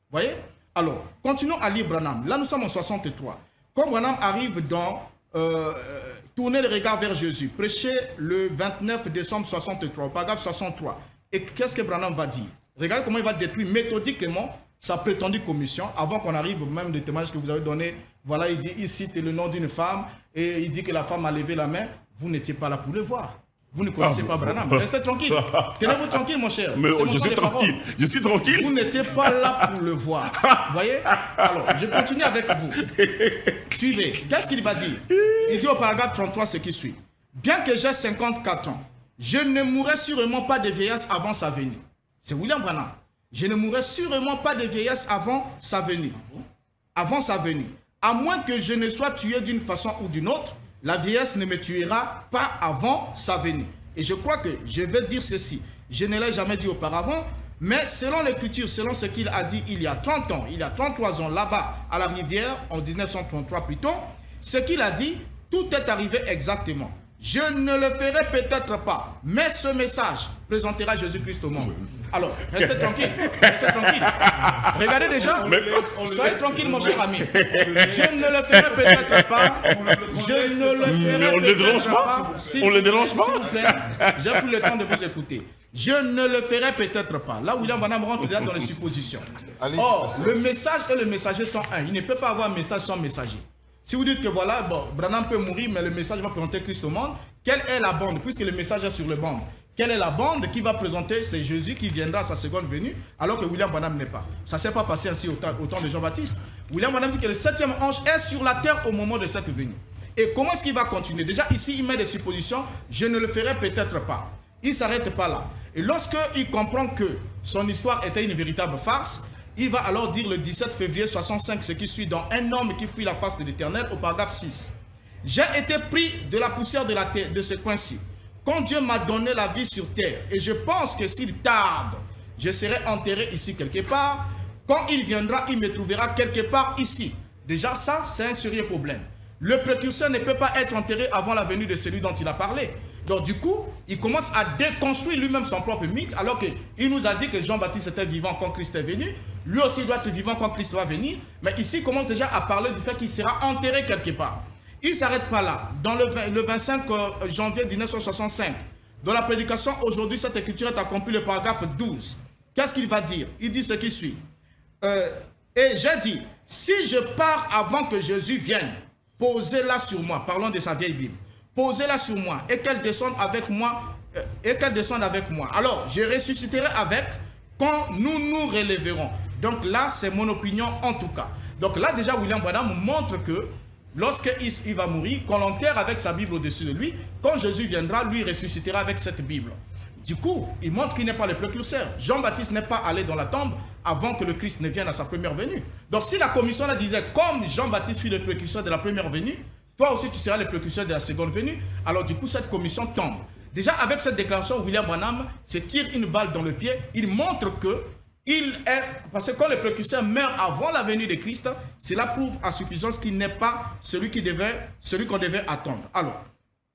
[SPEAKER 4] Voyez? Alors, continuons à lire Branham. Là, nous sommes en 63. Quand Branham arrive dans tourner le regard vers Jésus, prêché le 29 décembre 63, paragraphe 63. Et qu'est-ce que Branham va dire? Regardez comment il va détruire méthodiquement sa prétendue commission, avant qu'on arrive même des témoignages que vous avez donnés. Voilà, il dit, il cite le nom d'une femme, et il dit que la femme a levé la main. Vous n'étiez pas là pour le voir. Vous ne connaissez pas Branham. Restez tranquille. Tenez-vous tranquille, mon cher.
[SPEAKER 3] Mais je suis tranquille. Je suis tranquille.
[SPEAKER 4] Vous n'étiez pas là pour le voir. Vous voyez? Alors, je continue avec vous. Suivez. Qu'est-ce qu'il va dire? Il dit au paragraphe 33 ce qui suit. Bien que j'ai 54 ans, je ne mourrai sûrement pas de vieillesse avant sa venue. C'est William Branham. Je ne mourrai sûrement pas de vieillesse avant sa venue. Avant sa venue. À moins que je ne sois tué d'une façon ou d'une autre, la vieillesse ne me tuera pas avant sa venue. Et je crois que je vais dire ceci. Je ne l'ai jamais dit auparavant, mais selon l'Écriture, selon ce qu'il a dit il y a 30 ans, il y a 33 ans, là-bas, à la rivière, en 1933 plutôt, ce qu'il a dit, tout est arrivé exactement. Je ne le ferai peut-être pas, mais ce message présentera Jésus-Christ au monde. Alors, restez tranquille, restez tranquille. Regardez déjà, soyez tranquille mon cher ami. Je ne le ferai peut-être pas, je ne le ferai peut-être pas.
[SPEAKER 3] On le dérange pas.
[SPEAKER 4] S'il vous plaît, j'ai pris le temps de vous écouter. Je ne le ferai peut-être pas. Là, William Branham rentre déjà dans les suppositions. Or, le message et le messager sont un. Il ne peut pas avoir un message sans messager. Si vous dites que voilà, bon, Branham peut mourir, mais le message va présenter Christ au monde, quelle est la bande? Puisque le message est sur le bande. Quelle est la bande qui va présenter? C'est Jésus qui viendra à sa seconde venue, alors que William Branham n'est pas. Ça ne s'est pas passé ainsi au temps de Jean-Baptiste. William Branham dit que le 7e ange est sur la terre au moment de cette venue. Et comment est-ce qu'il va continuer? Déjà ici, il met des suppositions. Je ne le ferai peut-être pas. Il ne s'arrête pas là. Et lorsqu'il comprend que son histoire était une véritable farce, il va alors dire le 17 février 65, ce qui suit dans Un homme qui fuit la face de l'Éternel, au paragraphe 6. J'ai été pris de la poussière de la terre, de ce coin-ci, quand Dieu m'a donné la vie sur terre. Et je pense que s'il tarde, je serai enterré ici quelque part. Quand il viendra, il me trouvera quelque part ici. Déjà, ça, c'est un sérieux problème. Le précurseur ne peut pas être enterré avant la venue de celui dont il a parlé. Donc du coup, il commence à déconstruire lui-même son propre mythe, alors qu'il nous a dit que Jean-Baptiste était vivant quand Christ est venu. Lui aussi doit être vivant quand Christ va venir. Mais ici, il commence déjà à parler du fait qu'il sera enterré quelque part. Il ne s'arrête pas là. Dans le 25 janvier 1965, dans la prédication, aujourd'hui, cette écriture est accomplie, le paragraphe 12. Qu'est-ce qu'il va dire? Il dit ce qui suit. Et j'ai dit, si je pars avant que Jésus vienne, posez-la sur moi. Parlons de sa vieille Bible. Posez-la sur moi et qu'elle descende avec moi. Alors, je ressusciterai avec quand nous nous relèverons. Donc là, c'est mon opinion en tout cas. Donc là, déjà, William Branham montre que lorsqu'il va mourir, qu'on l'enterre avec sa Bible au-dessus de lui, quand Jésus viendra, lui ressuscitera avec cette Bible. Du coup, il montre qu'il n'est pas le précurseur. Jean-Baptiste n'est pas allé dans la tombe avant que le Christ ne vienne à sa première venue. Donc si la commission là disait, comme Jean-Baptiste fut le précurseur de la première venue, toi aussi tu seras le précurseur de la seconde venue, alors du coup cette commission tombe. Déjà avec cette déclaration, William Branham se tire une balle dans le pied. Il montre que parce que quand le précurseur meurt avant la venue de Christ, cela prouve à suffisance qu'il n'est pas celui qu'on devait attendre. Alors,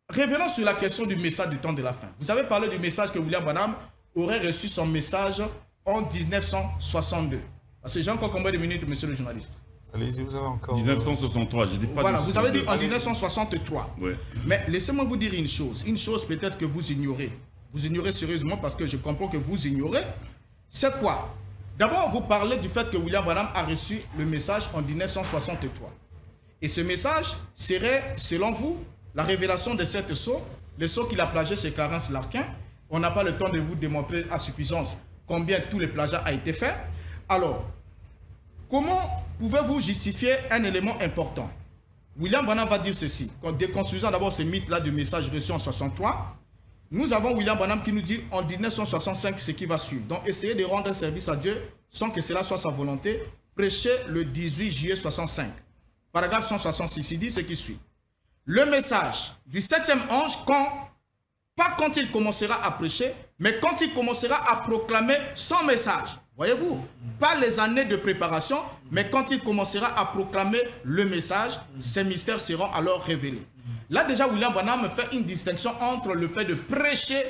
[SPEAKER 4] revenons sur la question du message du temps de la fin. Vous avez parlé du message que William Branham aurait reçu son message en 1962. Parce que j'ai encore combien de minutes, monsieur le journaliste?
[SPEAKER 2] Allez-y, vous avez encore...
[SPEAKER 3] 1963, je dis pas...
[SPEAKER 4] Voilà, vous avez dit en 1963.
[SPEAKER 3] Ouais.
[SPEAKER 4] Mais laissez-moi vous dire une chose peut-être que vous ignorez. Vous ignorez sérieusement parce que je comprends que vous ignorez. C'est quoi? D'abord, vous parlez du fait que William Branham a reçu le message en 1963. Et ce message serait, selon vous, la révélation de 7 sceaux, les sceaux qu'il a plagiés chez Clarence Larkin. On n'a pas le temps de vous démontrer à suffisance combien tous les plagiats a été fait. Alors, comment pouvez-vous justifier un élément important? William Branham va dire ceci, en déconstruisant d'abord ce mythe-là du message reçu en 63. Nous avons William Branham qui nous dit en 1965 ce qui va suivre. Donc, essayez de rendre service à Dieu sans que cela soit sa volonté. Prêchez le 18 juillet 65. Paragraphe 166, il dit ce qui suit. Le message du 7e ange, pas quand il commencera à prêcher, mais quand il commencera à proclamer son message. Voyez-vous, pas les années de préparation, mais quand il commencera à proclamer le message, ces mystères seront alors révélés. Là déjà, William Branham fait une distinction entre le fait de prêcher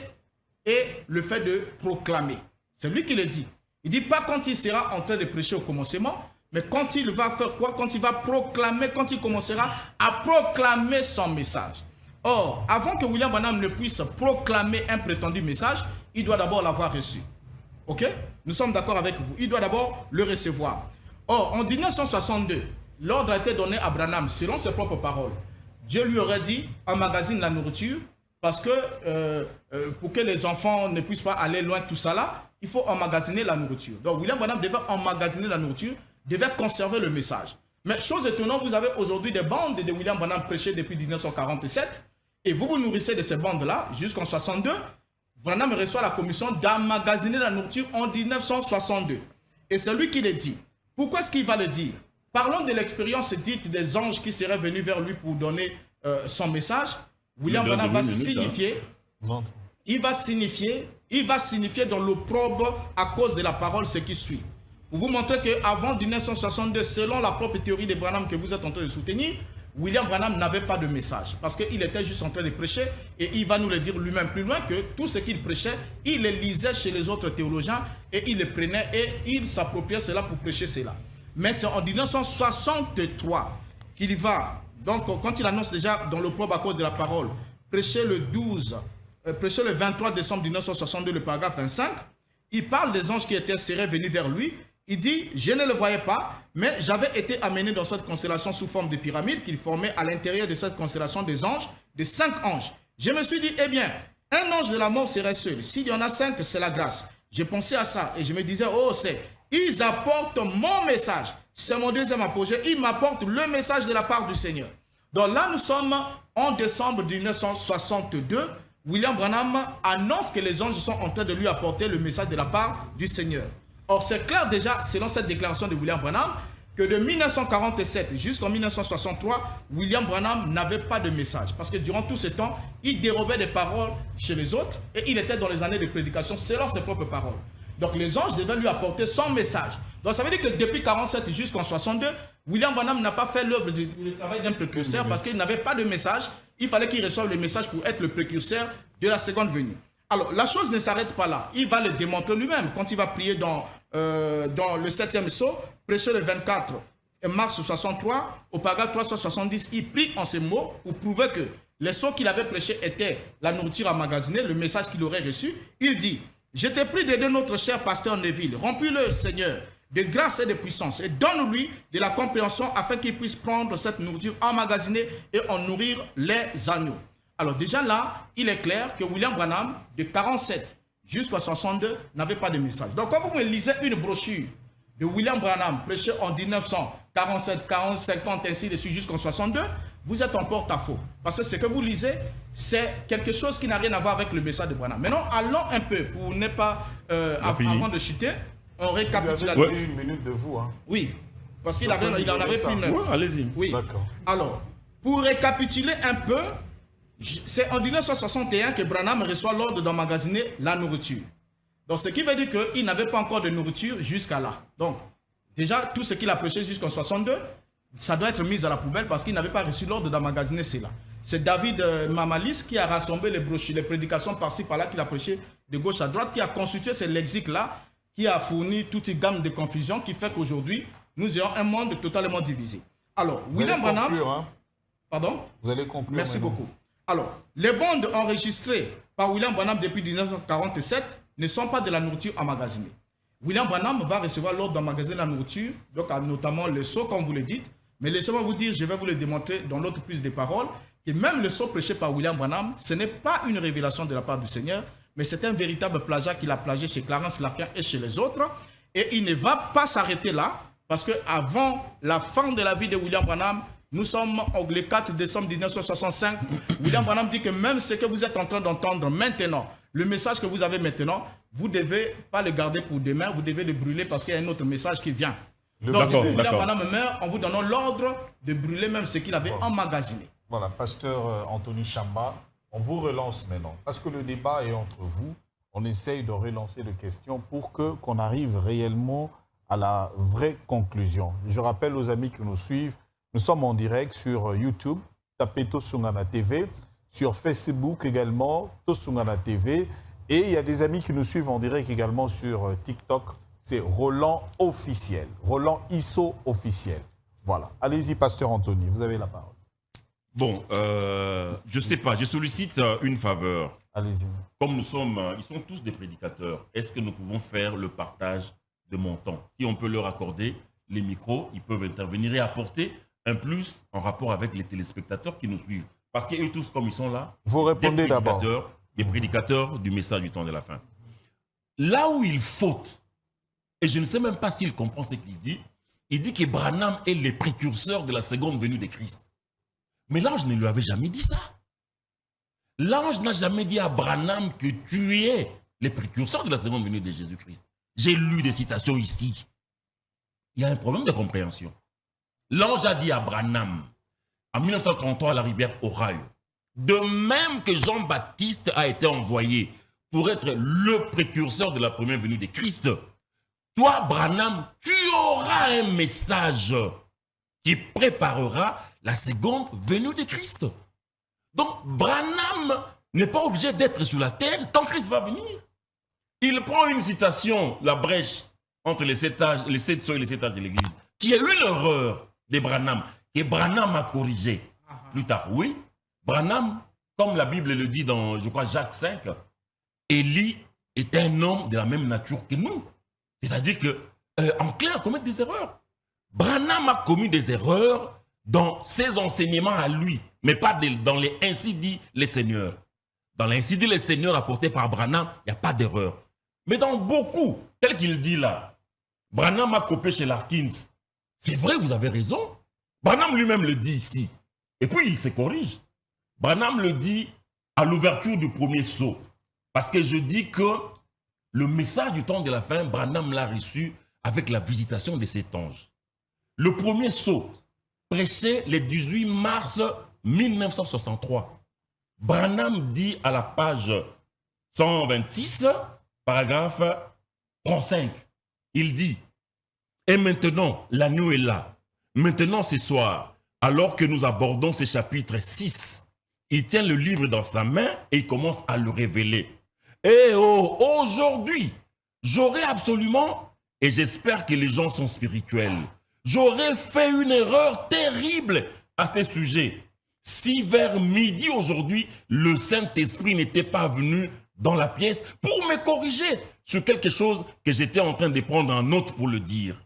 [SPEAKER 4] et le fait de proclamer. C'est lui qui le dit. Il dit pas quand il sera en train de prêcher au commencement, mais quand il va faire quoi? Quand il va proclamer, quand il commencera à proclamer son message. Or, avant que William Branham ne puisse proclamer un prétendu message, il doit d'abord l'avoir reçu. Ok? Nous sommes d'accord avec vous. Il doit d'abord le recevoir. Or, en 1962, l'ordre a été donné à Branham, selon ses propres paroles. Dieu lui aurait dit, emmagasine la nourriture, parce que pour que les enfants ne puissent pas aller loin, tout ça là, il faut emmagasiner la nourriture. Donc, William Branham devait emmagasiner la nourriture, devait conserver le message. Mais chose étonnante, vous avez aujourd'hui des bandes de William Branham prêchées depuis 1947, et vous vous nourrissez de ces bandes-là jusqu'en 62. Branham reçoit la commission d'emmagasiner la nourriture en 1962. Et c'est lui qui le dit. Pourquoi est-ce qu'il va le dire? Parlons de l'expérience dite des anges qui seraient venus vers lui pour donner son message. William Branham va signifier, il va signifier dans l'opprobre à cause de la parole ce qui suit. Pour vous montrer qu'avant 1962, selon la propre théorie de Branham que vous êtes en train de soutenir, William Branham n'avait pas de message parce qu'il était juste en train de prêcher et il va nous le dire lui-même plus loin que tout ce qu'il prêchait, il le lisait chez les autres théologiens et il le prenait et il s'appropriait cela pour prêcher cela. Mais c'est en 1963 qu'il va, donc quand il annonce déjà dans l'opprobre à cause de la parole, prêcher le 23 décembre 1962, le paragraphe 25, il parle des anges qui seraient venus vers lui. Il dit, je ne le voyais pas, mais j'avais été amené dans cette constellation sous forme de pyramide qu'il formait à l'intérieur de cette constellation des anges, de 5 anges. Je me suis dit, eh bien, un ange de la mort serait seul. S'il y en a 5, c'est la grâce. J'ai pensé à ça et je me disais, oh, ils apportent mon message. C'est mon deuxième apogée. Ils m'apportent le message de la part du Seigneur. Donc là, nous sommes en décembre 1962. William Branham annonce que les anges sont en train de lui apporter le message de la part du Seigneur. Or, c'est clair déjà, selon cette déclaration de William Branham, que de 1947 jusqu'en 1963, William Branham n'avait pas de message. Parce que durant tout ce temps, il dérobait des paroles chez les autres et il était dans les années de prédication selon ses propres paroles. Donc, les anges devaient lui apporter son message. Donc, ça veut dire que depuis 1947 jusqu'en 62, William Branham n'a pas fait l'œuvre du travail d'un précurseur parce qu'il n'avait pas de message. Il fallait qu'il reçoive le message pour être le précurseur de la seconde venue. Alors, la chose ne s'arrête pas là. Il va le démontrer lui-même quand il va prier dans le 7e sceau, prêché le 24 mars 63, au paragraphe 370, il prie en ces mots pour prouver que les sceaux qu'il avait prêchés étaient la nourriture emmagasinée, le message qu'il aurait reçu. Il dit, je te prie d'aider notre cher pasteur Neville, remplis-le Seigneur de grâce et de puissance et donne-lui de la compréhension afin qu'il puisse prendre cette nourriture emmagasinée et en nourrir les agneaux. Alors déjà là, il est clair que William Branham, de 47 jusqu'à 62, n'avait pas de message. Donc quand vous me lisez une brochure de William Branham prêchée en 1947, 40, 50, ainsi de suite jusqu'en 62, vous êtes en porte-à-faux. Parce que ce que vous lisez, c'est quelque chose qui n'a rien à voir avec le message de Branham. Maintenant, allons un peu, pour ne pas, avant de chuter, on récapitule.
[SPEAKER 2] Vous avez une minute de vous. Hein.
[SPEAKER 4] Oui, parce qu'il en avait plus 9.
[SPEAKER 3] Ouais, allez-y.
[SPEAKER 4] Oui. D'accord. Alors, pour récapituler un peu, c'est en 1961 que Branham reçoit l'ordre d'emmagasiner la nourriture. Donc, ce qui veut dire qu'il n'avait pas encore de nourriture jusqu'à là. Donc, déjà, tout ce qu'il a prêché jusqu'en 62, ça doit être mis à la poubelle parce qu'il n'avait pas reçu l'ordre d'emmagasiner cela. C'est David Mamalis qui a rassemblé les brochures, les prédications par-ci, par-là, qu'il a prêché de gauche à droite, qui a constitué ce lexique-là, qui a fourni toute une gamme de confusion qui fait qu'aujourd'hui, nous ayons un monde totalement divisé. Alors, William Branham...
[SPEAKER 2] Conclure, hein?
[SPEAKER 4] Pardon?
[SPEAKER 2] Vous allez conclure.
[SPEAKER 4] Merci beaucoup. Alors, les bandes enregistrées par William Branham depuis 1947 ne sont pas de la nourriture emmagasinée. William Branham va recevoir l'ordre d'emmagasiner la nourriture, donc notamment le sceau, comme vous le dites. Mais laissez-moi vous dire, je vais vous le démontrer dans l'autre prise des paroles, que même le sceau prêché par William Branham, ce n'est pas une révélation de la part du Seigneur, mais c'est un véritable plagiat qu'il a plagié chez Clarence Larkin et chez les autres. Et il ne va pas s'arrêter là, parce qu'avant la fin de la vie de William Branham, nous sommes le 4 décembre 1965, William Branham dit que même ce que vous êtes en train d'entendre maintenant, le message que vous avez maintenant, vous ne devez pas le garder pour demain, vous devez le brûler parce qu'il y a un autre message qui vient. Donc, William Branham meurt en vous donnant l'ordre de brûler même ce qu'il avait emmagasiné.
[SPEAKER 2] Voilà, pasteur Anthony Chamba, on vous relance maintenant. Parce que le débat est entre vous, on essaye de relancer les questions pour qu'on arrive réellement à la vraie conclusion. Je rappelle aux amis qui nous suivent, nous sommes en direct sur YouTube, tapez Tosungana TV, sur Facebook également, Tosungana TV, et il y a des amis qui nous suivent en direct également sur TikTok, c'est Roland officiel, Roland ISO officiel. Voilà, allez-y pasteur Anthony, vous avez la parole.
[SPEAKER 3] Bon, je ne sais pas, je sollicite une faveur.
[SPEAKER 2] Allez-y.
[SPEAKER 3] Comme nous sommes, ils sont tous des prédicateurs, est-ce que nous pouvons faire le partage de mon temps? Si on peut leur accorder les micros, ils peuvent intervenir et apporter un plus en rapport avec les téléspectateurs qui nous suivent. Parce qu'eux tous, comme ils sont là,
[SPEAKER 2] vous répondez d'abord.
[SPEAKER 3] Des prédicateurs du message du temps de la fin. Là où il faute, et je ne sais même pas s'il comprend ce qu'il dit que Branham est le précurseur de la seconde venue de Christ. Mais l'ange ne lui avait jamais dit ça. L'ange n'a jamais dit à Branham que tu es le précurseur de la seconde venue de Jésus-Christ. J'ai lu des citations ici. Il y a un problème de compréhension. L'ange a dit à Branham, en 1933 à la rivière Ohio, de même que Jean-Baptiste a été envoyé pour être le précurseur de la première venue de Christ, toi, Branham, tu auras un message qui préparera la seconde venue de Christ. Donc, Branham n'est pas obligé d'être sur la terre quand Christ va venir. Il prend une citation, la brèche entre les 7 âges, les 7 sceaux et les 7 âges de l'Église, qui est une erreur de Branham, et Branham a corrigé plus tard. Oui, Branham, comme la Bible le dit dans, je crois, Jacques 5, Élie est un homme de la même nature que nous. C'est-à-dire que, en clair, commet des erreurs. Branham a commis des erreurs dans ses enseignements à lui, mais pas dans les ainsi dit les seigneurs. Dans les ainsi dit les seigneurs apportés par Branham, il n'y a pas d'erreur. Mais dans beaucoup, tel qu'il dit là, Branham a copié chez Larkins. C'est vrai, vous avez raison. Branham lui-même le dit ici. Et puis il se corrige. Branham le dit à l'ouverture du premier sceau. Parce que je dis que le message du temps de la fin, Branham l'a reçu avec la visitation de cet ange. Le premier sceau, prêché le 18 mars 1963. Branham dit à la page 126, paragraphe 35, il dit « Et maintenant, la nuit est là. Maintenant, ce soir, alors que nous abordons ce chapitre 6, il tient le livre dans sa main et il commence à le révéler. Et aujourd'hui, j'aurais absolument, et j'espère que les gens sont spirituels, j'aurais fait une erreur terrible à ce sujet. Si vers midi aujourd'hui, le Saint-Esprit n'était pas venu dans la pièce pour me corriger sur quelque chose que j'étais en train de prendre en note pour le dire.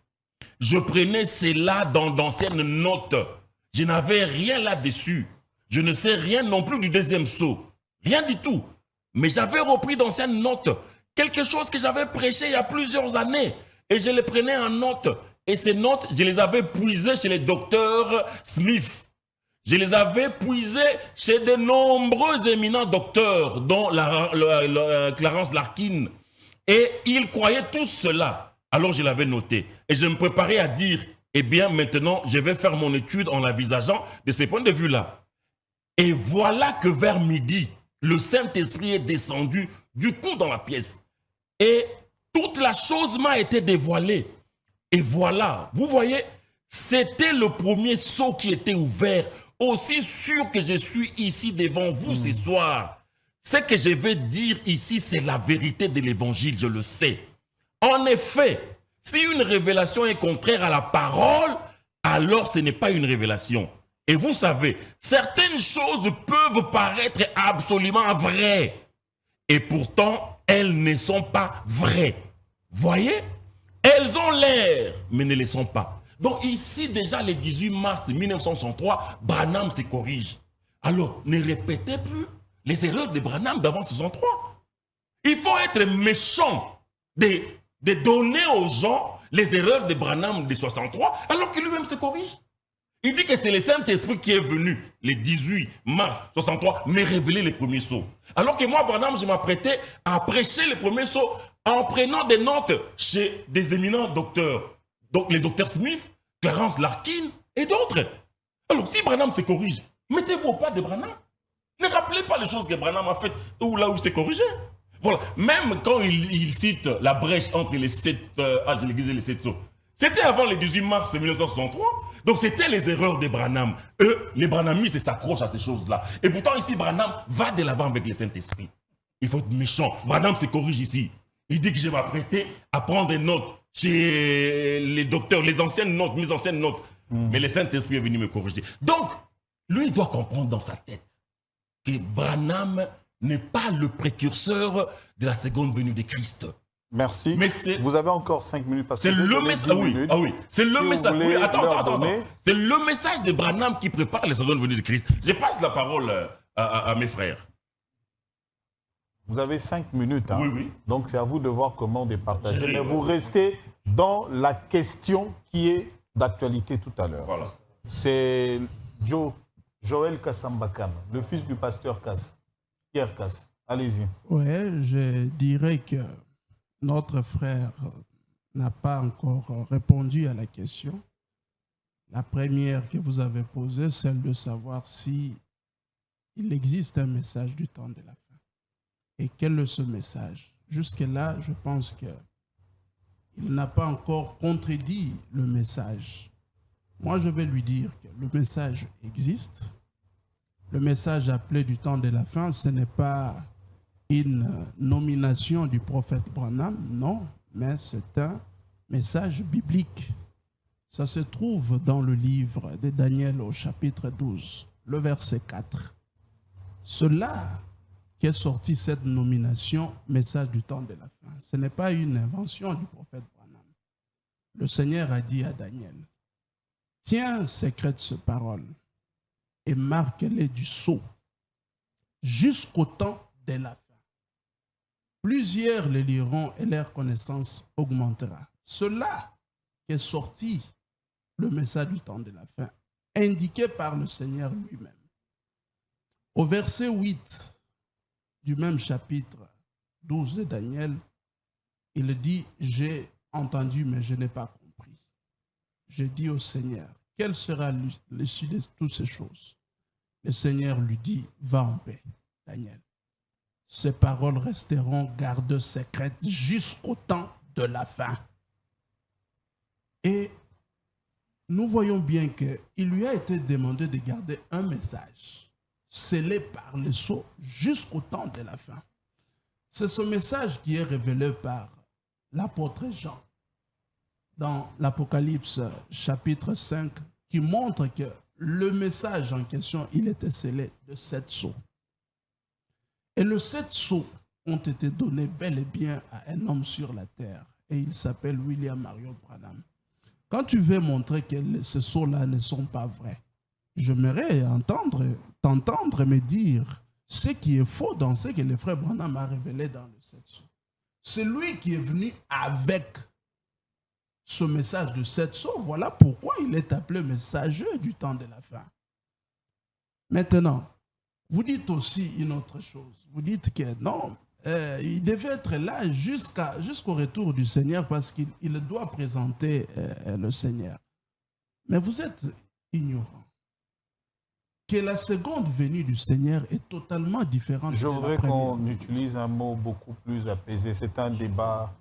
[SPEAKER 3] Je prenais cela dans d'anciennes notes. Je n'avais rien là-dessus. Je ne sais rien non plus du deuxième sceau. Rien du tout. Mais j'avais repris d'anciennes notes. Quelque chose que j'avais prêché il y a plusieurs années. Et je les prenais en note. Et ces notes, je les avais puisées chez les docteurs Smith. Je les avais puisées chez de nombreux éminents docteurs, dont Clarence Larkin. Et ils croyaient tous cela. Alors je l'avais noté. Et je me préparais à dire, eh bien maintenant, je vais faire mon étude en l'envisageant de ce point de vue-là. Et voilà que vers midi, le Saint-Esprit est descendu du coup dans la pièce. Et toute la chose m'a été dévoilée. Et voilà, vous voyez, c'était le premier sceau qui était ouvert. Aussi sûr que je suis ici devant vous ce soir. Ce que je vais dire ici, c'est la vérité de l'évangile, je le sais. En effet, si une révélation est contraire à la parole, alors ce n'est pas une révélation. Et vous savez, certaines choses peuvent paraître absolument vraies. Et pourtant, elles ne sont pas vraies. Voyez? Elles ont l'air, mais ne les sont pas. Donc ici, déjà, le 18 mars 1963, Branham se corrige. Alors, ne répétez plus les erreurs de Branham d'avant 63. Il faut être méchant de donner aux gens les erreurs de Branham de 63, alors que lui-même se corrige. Il dit que c'est le Saint-Esprit qui est venu le 18 mars 63 me révéler les premiers sauts. Alors que moi, Branham, je m'apprêtais à prêcher les premiers sauts en prenant des notes chez des éminents docteurs. Donc les docteurs Smith, Clarence Larkin et d'autres. Alors si Branham se corrige, mettez-vous au pas de Branham. Ne rappelez pas les choses que Branham a faites ou là où il s'est corrigé. Voilà. Même quand il cite la brèche entre les 7 âges de l'Église et les 7 sauts, c'était avant le 18 mars 1963. Donc c'était les erreurs de Branham. Eux, les Branhamistes s'accrochent à ces choses-là. Et pourtant ici, Branham va de l'avant avec le Saint-Esprit. Il faut être méchant. Branham se corrige ici. Il dit que je m'apprêtais à prendre des notes chez les docteurs, les anciennes notes, mes anciennes notes. Mais le Saint-Esprit est venu me corriger. Donc, lui, il doit comprendre dans sa tête que Branham n'est pas le précurseur de la seconde venue de Christ.
[SPEAKER 2] Merci.
[SPEAKER 3] Mais
[SPEAKER 2] vous avez encore 5 minutes.
[SPEAKER 3] C'est le message. Ah oui. C'est le message. Oui, attends. C'est le message de Branham qui prépare la seconde venue de Christ. Je passe la parole à mes frères.
[SPEAKER 2] Vous avez 5 minutes. Hein?
[SPEAKER 3] Oui.
[SPEAKER 2] Donc c'est à vous de voir comment départager. Mais vous restez dans la question qui est d'actualité tout à l'heure.
[SPEAKER 3] Voilà.
[SPEAKER 2] C'est Joël Kassambakam, le fils du pasteur Kass. Pierre Kass. Allez-y.
[SPEAKER 5] Oui, je dirais que notre frère n'a pas encore répondu à la question. La première que vous avez posée, celle de savoir si il existe un message du temps de la fin. Et quel est ce message? Jusque-là, je pense qu'il n'a pas encore contredit le message. Moi, je vais lui dire que le message existe. Le message appelé du temps de la fin, ce n'est pas une nomination du prophète Branham, non, mais c'est un message biblique. Ça se trouve dans le livre de Daniel au chapitre 12, le verset 4. Cela qu'est sorti cette nomination, message du temps de la fin. Ce n'est pas une invention du prophète Branham. Le Seigneur a dit à Daniel, tiens secrète cette parole et marque-les du sceau jusqu'au temps de la fin. Plusieurs les liront et leur connaissance augmentera. Cela qu'est sorti le message du temps de la fin, indiqué par le Seigneur lui-même. Au verset 8 du même chapitre 12 de Daniel, il dit, j'ai entendu mais je n'ai pas compris. J'ai dit au Seigneur, quelle sera l'issue de toutes ces choses? Le Seigneur lui dit, va en paix, Daniel. Ces paroles resteront gardées secrètes jusqu'au temps de la fin. Et nous voyons bien qu'il lui a été demandé de garder un message scellé par le sceau jusqu'au temps de la fin. C'est ce message qui est révélé par l'apôtre Jean dans l'Apocalypse chapitre 5 qui montre que le message en question, il était scellé de 7 sceaux. Et les 7 sceaux ont été donnés bel et bien à un homme sur la terre. Et il s'appelle William Marion Branham. Quand tu veux montrer que ces sceaux-là ne sont pas vrais, j'aimerais t'entendre me dire ce qui est faux dans ce que le frère Branham a révélé dans les 7 sceaux. C'est lui qui est venu avec ce message de 7 sceaux. Voilà pourquoi il est appelé messager du temps de la fin. Maintenant, vous dites aussi une autre chose. Vous dites que non, il devait être là jusqu'au retour du Seigneur parce qu'il doit présenter le Seigneur. Mais vous êtes ignorant que la seconde venue du Seigneur est totalement différente de la première.
[SPEAKER 2] Je voudrais qu'on utilise un mot beaucoup plus apaisé. C'est un débat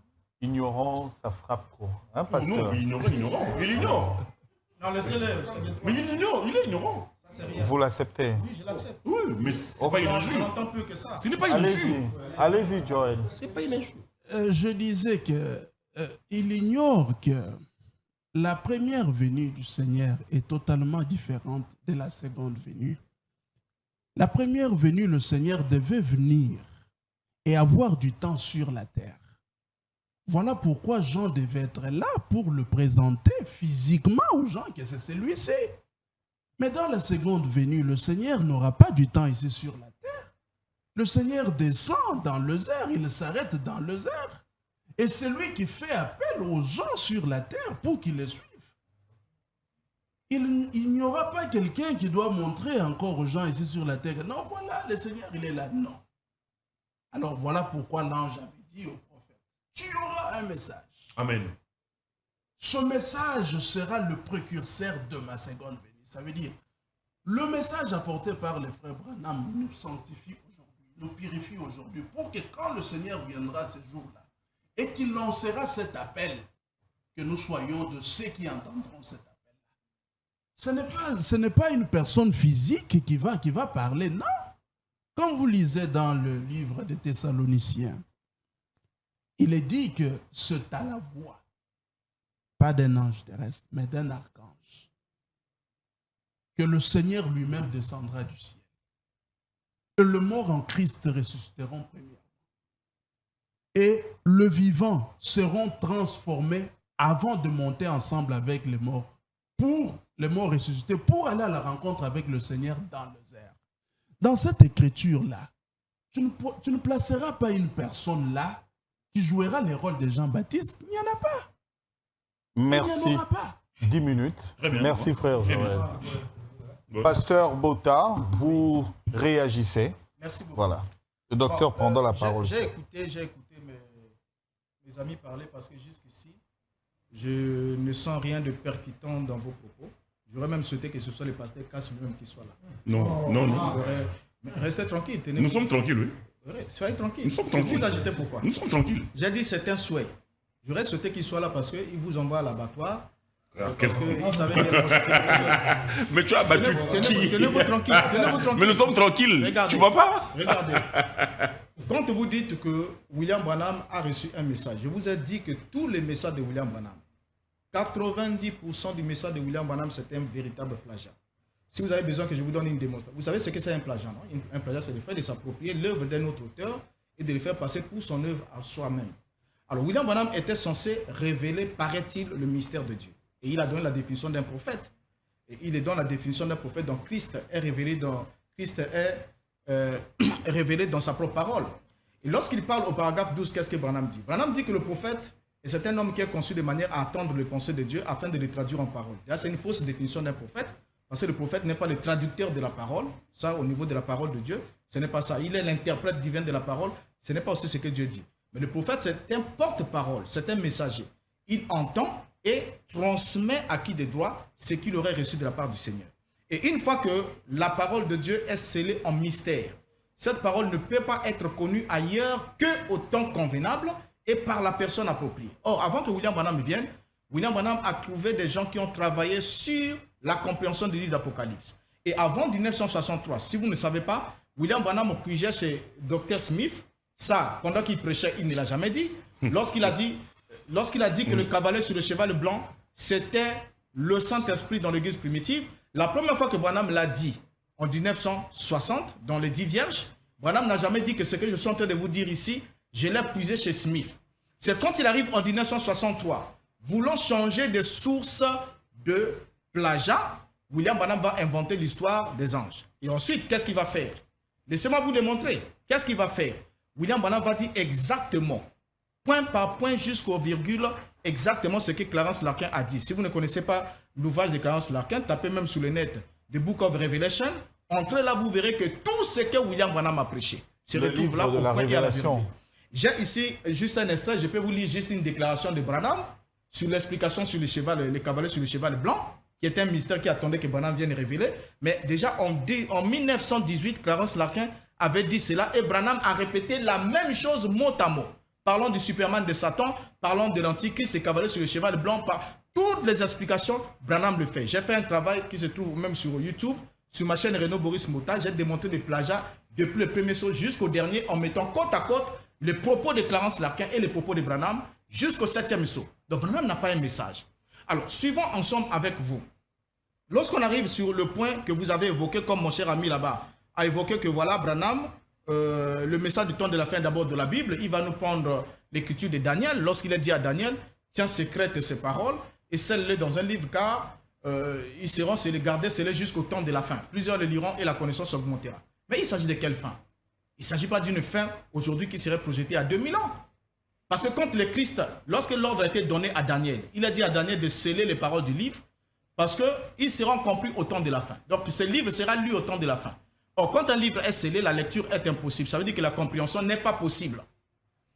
[SPEAKER 2] ignorant, ça frappe trop. Hein,
[SPEAKER 3] non, ignorant. Il ignore.
[SPEAKER 4] Non, laissez-le.
[SPEAKER 3] Mais il est ignorant.
[SPEAKER 2] Vous l'acceptez?
[SPEAKER 4] Oui, je l'accepte.
[SPEAKER 3] Oui, mais c'est pas une injure.
[SPEAKER 4] On n'entend plus que ça.
[SPEAKER 3] Ce n'est pas une injure.
[SPEAKER 2] Allez-y, Joël.
[SPEAKER 3] C'est pas une injure.
[SPEAKER 5] Je disais qu'il ignore que la première venue du Seigneur est totalement différente de la seconde venue. La première venue, le Seigneur devait venir et avoir du temps sur la terre. Voilà pourquoi Jean devait être là pour le présenter physiquement aux gens que c'est celui-ci. Mais dans la seconde venue, le Seigneur n'aura pas du temps ici sur la terre. Le Seigneur descend dans le désert, il s'arrête dans le désert. Et c'est lui qui fait appel aux gens sur la terre pour qu'ils le suivent. Il n'y aura pas quelqu'un qui doit montrer encore aux gens ici sur la terre. Non, voilà, le Seigneur, il est là. Non. Alors voilà pourquoi l'ange avait dit au prophète, tu auras un message.
[SPEAKER 3] Amen.
[SPEAKER 5] Ce message sera le précurseur de ma seconde venue. Ça veut dire, le message apporté par les frères Branham nous sanctifie aujourd'hui, nous purifie aujourd'hui, pour que quand le Seigneur viendra ce jour-là, et qu'il lancera cet appel, que nous soyons de ceux qui entendront cet appel-là. Ce n'est pas une personne physique qui va parler, non. Quand vous lisez dans le livre des Thessaloniciens, il est dit que c'est à la voix, pas d'un ange terrestre, mais d'un archange, que le Seigneur lui-même descendra du ciel. Que le mort en Christ ressusciteront premièrement. Et le vivant seront transformés avant de monter ensemble avec les morts, pour les morts ressuscités, pour aller à la rencontre avec le Seigneur dans le désert. Dans cette écriture-là, tu ne placeras pas une personne là qui jouera les rôles de Jean-Baptiste. Il n'y en a pas.
[SPEAKER 2] Merci.
[SPEAKER 5] Il n'y en aura pas.
[SPEAKER 2] 10 minutes.
[SPEAKER 3] Très bien.
[SPEAKER 2] Merci, frère Joël.
[SPEAKER 3] Bon.
[SPEAKER 2] Pasteur Bota, vous réagissez.
[SPEAKER 4] Merci beaucoup.
[SPEAKER 2] Voilà. Le docteur prendra la parole.
[SPEAKER 4] J'ai écouté mes amis parler parce que jusqu'ici, je ne sens rien de percutant dans vos propos. J'aurais même souhaité que ce soit le pasteur Casse lui-même qui soit là.
[SPEAKER 3] Non, non, non.
[SPEAKER 4] Mais restez tranquille.
[SPEAKER 3] Nous sommes tranquilles, oui.
[SPEAKER 4] Soyez tranquille.
[SPEAKER 3] Nous sommes tranquilles.
[SPEAKER 4] Vous agitez pourquoi?
[SPEAKER 3] Nous sommes tranquilles.
[SPEAKER 4] J'ai dit c'est un souhait. J'aurais souhaité qu'il soit là parce qu'il vous envoie à l'abattoir. Parce qu'il savait bien.
[SPEAKER 3] Mais tu as battu qui?
[SPEAKER 4] Tenez-vous tranquille.
[SPEAKER 3] Mais nous sommes tranquilles.
[SPEAKER 4] Regardez.
[SPEAKER 3] Tu vois pas?
[SPEAKER 4] Regardez. Quand vous dites que William Branham a reçu un message, je vous ai dit que tous les messages de William Branham, 90% du message de William Branham, c'est un véritable plagiat. Si vous avez besoin que je vous donne une démonstration, vous savez ce que c'est un plagiat, non? Un plagiat, c'est le fait de s'approprier l'œuvre d'un autre auteur et de le faire passer pour son œuvre à soi-même. Alors, William Branham était censé révéler, paraît-il, le mystère de Dieu. Et il a donné la définition d'un prophète. Et il est dans la définition d'un prophète, donc Christ est révélé révélé dans sa propre parole. Et lorsqu'il parle au paragraphe 12, qu'est-ce que Branham dit? Branham dit que le prophète, c'est un homme qui est conçu de manière à attendre les pensées de Dieu afin de les traduire en parole. Là, c'est une fausse définition d'un prophète, parce que le prophète n'est pas le traducteur de la parole. Ça, au niveau de la parole de Dieu, ce n'est pas ça. Il est l'interprète divin de la parole. Ce n'est pas aussi ce que Dieu dit. Mais le prophète, c'est un porte-parole, c'est un messager. Il entend et transmet à qui de droit ce qu'il aurait reçu de la part du Seigneur. Et une fois que la parole de Dieu est scellée en mystère, cette parole ne peut pas être connue ailleurs qu'au temps convenable et par la personne appropriée. Or, avant que William Branham vienne, William Branham a trouvé des gens qui ont travaillé sur la compréhension du livre d'Apocalypse. Et avant 1963, si vous ne savez pas, William Branham puisait chez Dr. Smith. Ça, pendant qu'il prêchait, il ne l'a jamais dit. Lorsqu'il a dit que le cavalier sur le cheval blanc, c'était le Saint-Esprit dans l'église primitive, la première fois que Branham l'a dit, en 1960, dans les 10 Vierges, Branham n'a jamais dit que ce que je suis en train de vous dire ici, je l'ai puisé chez Smith. C'est quand il arrive en 1963, voulant changer de source de plagiat, William Branham va inventer l'histoire des anges. Et ensuite, qu'est-ce qu'il va faire? Laissez-moi vous démontrer. Qu'est-ce qu'il va faire? William Branham va dire exactement, point par point jusqu'au virgule, exactement ce que Clarence Larkin a dit. Si vous ne connaissez pas l'ouvrage de Clarence Larkin, tapez même sur le net The Book of Revelation. Entrez là, vous verrez que tout ce que William Branham a prêché se retrouve là au point et à la virgule. J'ai ici juste un extrait, je peux vous lire juste une déclaration de Branham sur l'explication sur le cheval, les cavaliers sur le cheval blanc, qui était un mystère qui attendait que Branham vienne révéler. Mais déjà en 1918, Clarence Larkin avait dit cela et Branham a répété la même chose mot à mot. Parlons du Superman de Satan, parlons de l'Antichrist, et cavalier sur le cheval blanc, par toutes les explications, Branham le fait. J'ai fait un travail qui se trouve même sur YouTube, sur ma chaîne Renaud Boris Mota. J'ai démontré des plagiats depuis le premier saut jusqu'au dernier en mettant côte à côte les propos de Clarence Larkin et les propos de Branham jusqu'au 7e saut. Donc Branham n'a pas un message. Alors, suivons ensemble avec vous. Lorsqu'on arrive sur le point que vous avez évoqué, comme mon cher ami là-bas a évoqué que voilà, Branham, le message du temps de la fin d'abord de la Bible, il va nous prendre l'écriture de Daniel, lorsqu'il a dit à Daniel, tiens, sécrète ces paroles et scelle-les dans un livre, car ils seront gardés scellés jusqu'au temps de la fin. Plusieurs le liront et la connaissance augmentera. Mais il s'agit de quelle fin? Il ne s'agit pas d'une fin aujourd'hui qui serait projetée à 2000 ans. Parce que quand le Christ, lorsque l'ordre a été donné à Daniel, il a dit à Daniel de sceller les paroles du livre parce qu'ils seront compris au temps de la fin. Donc ce livre sera lu au temps de la fin. Or, quand un livre est scellé, la lecture est impossible. Ça veut dire que la compréhension n'est pas possible.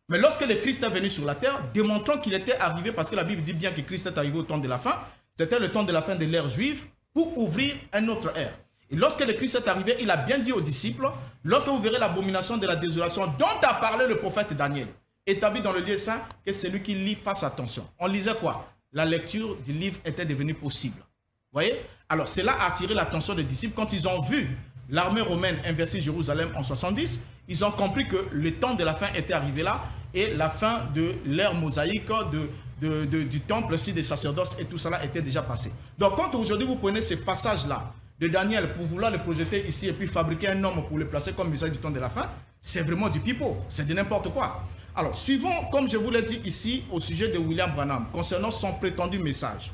[SPEAKER 4] Mais lorsque le Christ est venu sur la terre, démontrant qu'il était arrivé, parce que la Bible dit bien que Christ est arrivé au temps de la fin, c'était le temps de la fin de l'ère juive pour ouvrir un autre ère. Et lorsque le Christ est arrivé, il a bien dit aux disciples, lorsque vous verrez l'abomination de la désolation dont a parlé le prophète Daniel, établi dans le lieu saint, que celui qui lit fasse attention. On lisait quoi? La lecture du livre était devenue possible. Vous voyez? Alors cela a attiré l'attention des disciples quand ils ont vu l'armée romaine investir Jérusalem en 70. Ils ont compris que le temps de la fin était arrivé là et la fin de l'ère mosaïque du temple, aussi des sacerdoces et tout cela était déjà passé. Donc quand aujourd'hui vous prenez ces passages-là de Daniel pour vouloir le projeter ici et puis fabriquer un homme pour le placer comme message du temps de la fin, c'est vraiment du pipeau, c'est de n'importe quoi. Alors, suivons, comme je vous l'ai dit ici, au sujet de William Branham, concernant son prétendu message.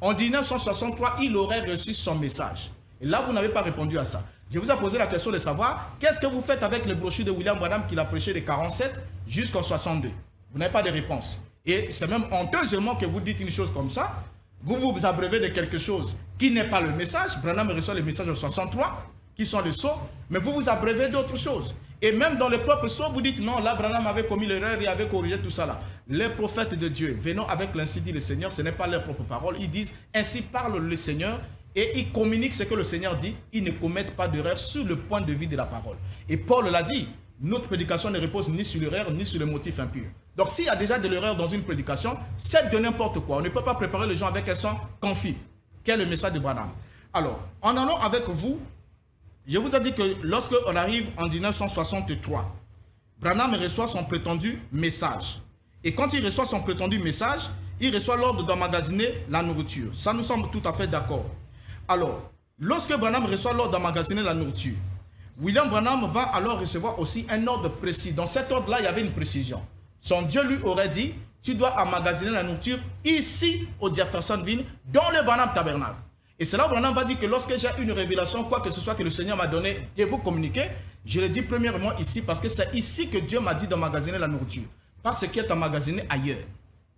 [SPEAKER 4] En 1963, il aurait reçu son message. Et là, vous n'avez pas répondu à ça. Je vous ai posé la question de savoir, qu'est-ce que vous faites avec les brochures de William Branham qu'il a prêché de 47 jusqu'en 62? Vous n'avez pas de réponse. Et c'est même honteusement que vous dites une chose comme ça. Vous vous abreuvez de quelque chose qui n'est pas le message. Branham reçoit le message de 63, qui sont les sceaux, mais vous vous abreuvez d'autres choses. Et même dans le propre sceau, vous dites non, là, Branham avait commis l'erreur, il avait corrigé tout ça là. Les prophètes de Dieu, venant avec l'ainsi dit le Seigneur, ce n'est pas leur propre parole. Ils disent, ainsi parle le Seigneur, et ils communiquent ce que le Seigneur dit. Ils ne commettent pas d'erreur sur le point de vue de la parole. Et Paul l'a dit, notre prédication ne repose ni sur l'erreur, ni sur le motif impur. Donc s'il y a déjà de l'erreur dans une prédication, c'est de n'importe quoi. On ne peut pas préparer les gens avec un sang confit. Quel est le message de Branham? Alors, en allant avec vous, je vous ai dit que lorsque on arrive en 1963, Branham reçoit son prétendu message. Et quand il reçoit son prétendu message, il reçoit l'ordre d'emmagasiner la nourriture. Ça nous semble tout à fait d'accord. Alors, lorsque Branham reçoit l'ordre d'emmagasiner la nourriture, William Branham va alors recevoir aussi un ordre précis. Dans cet ordre-là, il y avait une précision. Son Dieu lui aurait dit, tu dois emmagasiner la nourriture ici au Jeffersonville, dans le Branham Tabernacle. Et c'est là où Branham va dire que lorsque j'ai une révélation, quoi que ce soit que le Seigneur m'a donné, de vous communiquer, je le dis premièrement ici parce que c'est ici que Dieu m'a dit d'emmagasiner la nourriture. Pas ce qui est emmagasiné ailleurs.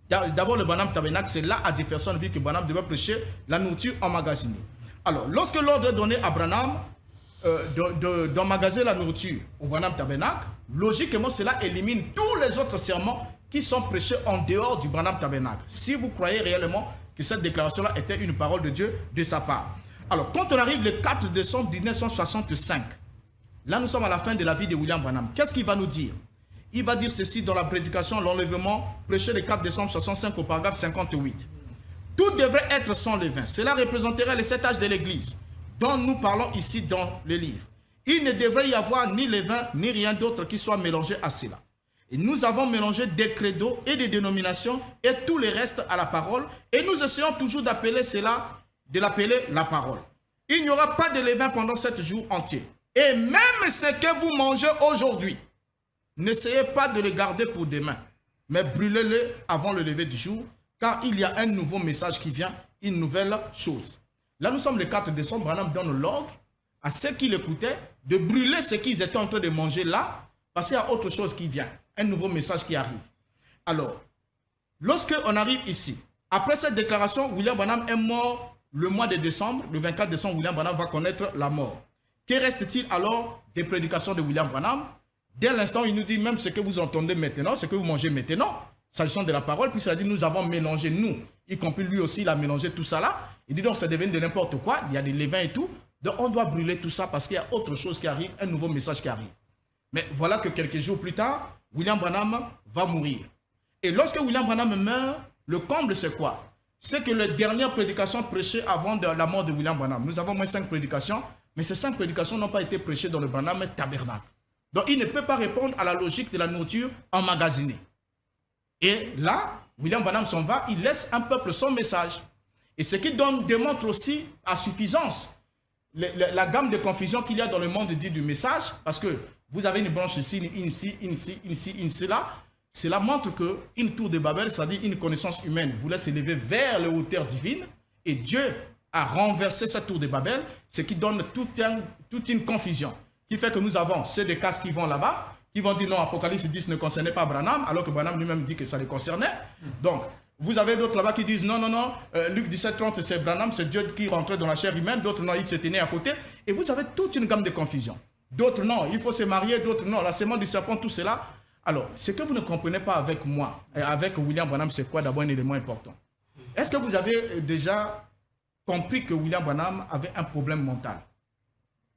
[SPEAKER 4] D'abord le Branham Tabernacle, c'est là à Jeffersonville que Branham devait prêcher la nourriture emmagasinée. Alors, lorsque l'ordre est donné à Branham d'emmagasiner la nourriture au Branham Tabernacle, logiquement cela élimine tous les autres sermons qui sont prêchés en dehors du Branham Tabernacle. Si vous croyez réellement que cette déclaration-là était une parole de Dieu de sa part. Alors, quand on arrive le 4 décembre 1965, là nous sommes à la fin de la vie de William Branham. Qu'est-ce qu'il va nous dire? Il va dire ceci dans la prédication, l'enlèvement, prêché le 4 décembre 65 au paragraphe 58. Tout devrait être sans levain. Cela représenterait les 7 âges de l'Église, dont nous parlons ici dans le livre. Il ne devrait y avoir ni levain, ni rien d'autre qui soit mélangé à cela. Et nous avons mélangé des credos et des dénominations et tout le reste à la parole. Et nous essayons toujours d'appeler cela, de l'appeler la parole. Il n'y aura pas de levain pendant 7 jours entiers. Et même ce que vous mangez aujourd'hui, n'essayez pas de le garder pour demain, mais brûlez-le avant le lever du jour, car il y a un nouveau message qui vient, une nouvelle chose. Là, nous sommes le 4 décembre, Branham donne l'ordre à ceux qui l'écoutaient de brûler ce qu'ils étaient en train de manger là, parce qu'il y a autre chose qui vient. Un nouveau message qui arrive. Alors, lorsque on arrive ici, après cette déclaration, William Branham est mort le mois de décembre. Le 24 décembre, William Branham va connaître la mort. Que reste-t-il alors des prédications de William Branham? Dès l'instant, il nous dit même ce que vous entendez maintenant, ce que vous mangez maintenant, s'agissant de la parole, puis ça dit nous avons mélangé, nous, y compris lui aussi, il a mélangé tout ça là. Il dit donc ça devient de n'importe quoi, il y a des levains et tout. Donc on doit brûler tout ça parce qu'il y a autre chose qui arrive, un nouveau message qui arrive. Mais voilà que quelques jours plus tard, William Branham va mourir. Et lorsque William Branham meurt, le comble c'est quoi? C'est que les dernières prédications prêchées avant la mort de William Branham, nous avons moins 5 prédications, mais ces 5 prédications n'ont pas été prêchées dans le Branham Tabernacle. Donc il ne peut pas répondre à la logique de la nourriture emmagasinée. Et là, William Branham s'en va, il laisse un peuple sans message. Et ce qui démontre aussi à suffisance la gamme de confusion qu'il y a dans le monde dit du message, parce que vous avez une branche ici, une ici, une ici, une ici, une ici, là. cela montre qu'une tour de Babel, c'est-à-dire une connaissance humaine, voulait s'élever vers les hauteurs divines, et Dieu a renversé cette tour de Babel, ce qui donne toute une confusion, qui fait que nous avons ceux des castes qui vont là-bas, qui vont dire non, Apocalypse 10 ne concernait pas Branham, alors que Branham lui-même dit que ça les concernait. Donc, vous avez d'autres là-bas qui disent non, Luc 17:30, c'est Branham, c'est Dieu qui rentrait dans la chair humaine, d'autres non, il s'était né à côté, et vous avez toute une gamme de confusion. D'autres non, il faut se marier, d'autres non, la sémence du serpent, tout cela. Alors, ce que vous ne comprenez pas avec moi, et avec William Branham, c'est quoi d'abord un élément important? Est-ce que vous avez déjà compris que William Branham avait un problème mental?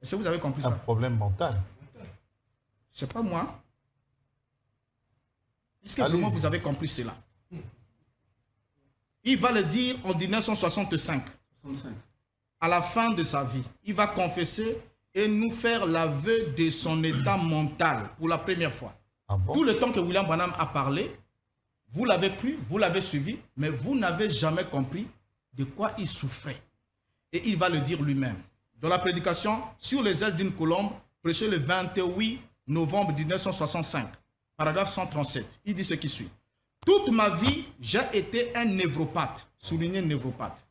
[SPEAKER 4] Est-ce que vous avez compris ça?
[SPEAKER 2] Un problème mental.
[SPEAKER 4] C'est pas moi. Est-ce que vraiment vous avez compris cela? Il va le dire en 1965, à la fin de sa vie. Il va confesser et nous faire l'aveu de son état mental pour la première fois.
[SPEAKER 2] Ah bon?
[SPEAKER 4] Tout le temps que William Branham a parlé, vous l'avez cru, vous l'avez suivi, mais vous n'avez jamais compris de quoi il souffrait. Et il va le dire lui-même. Dans la prédication sur les ailes d'une colombe, prêchée le 28 novembre 1965, paragraphe 137, il dit ce qui suit. Toute ma vie, j'ai été un névropathe, souligné névropathe.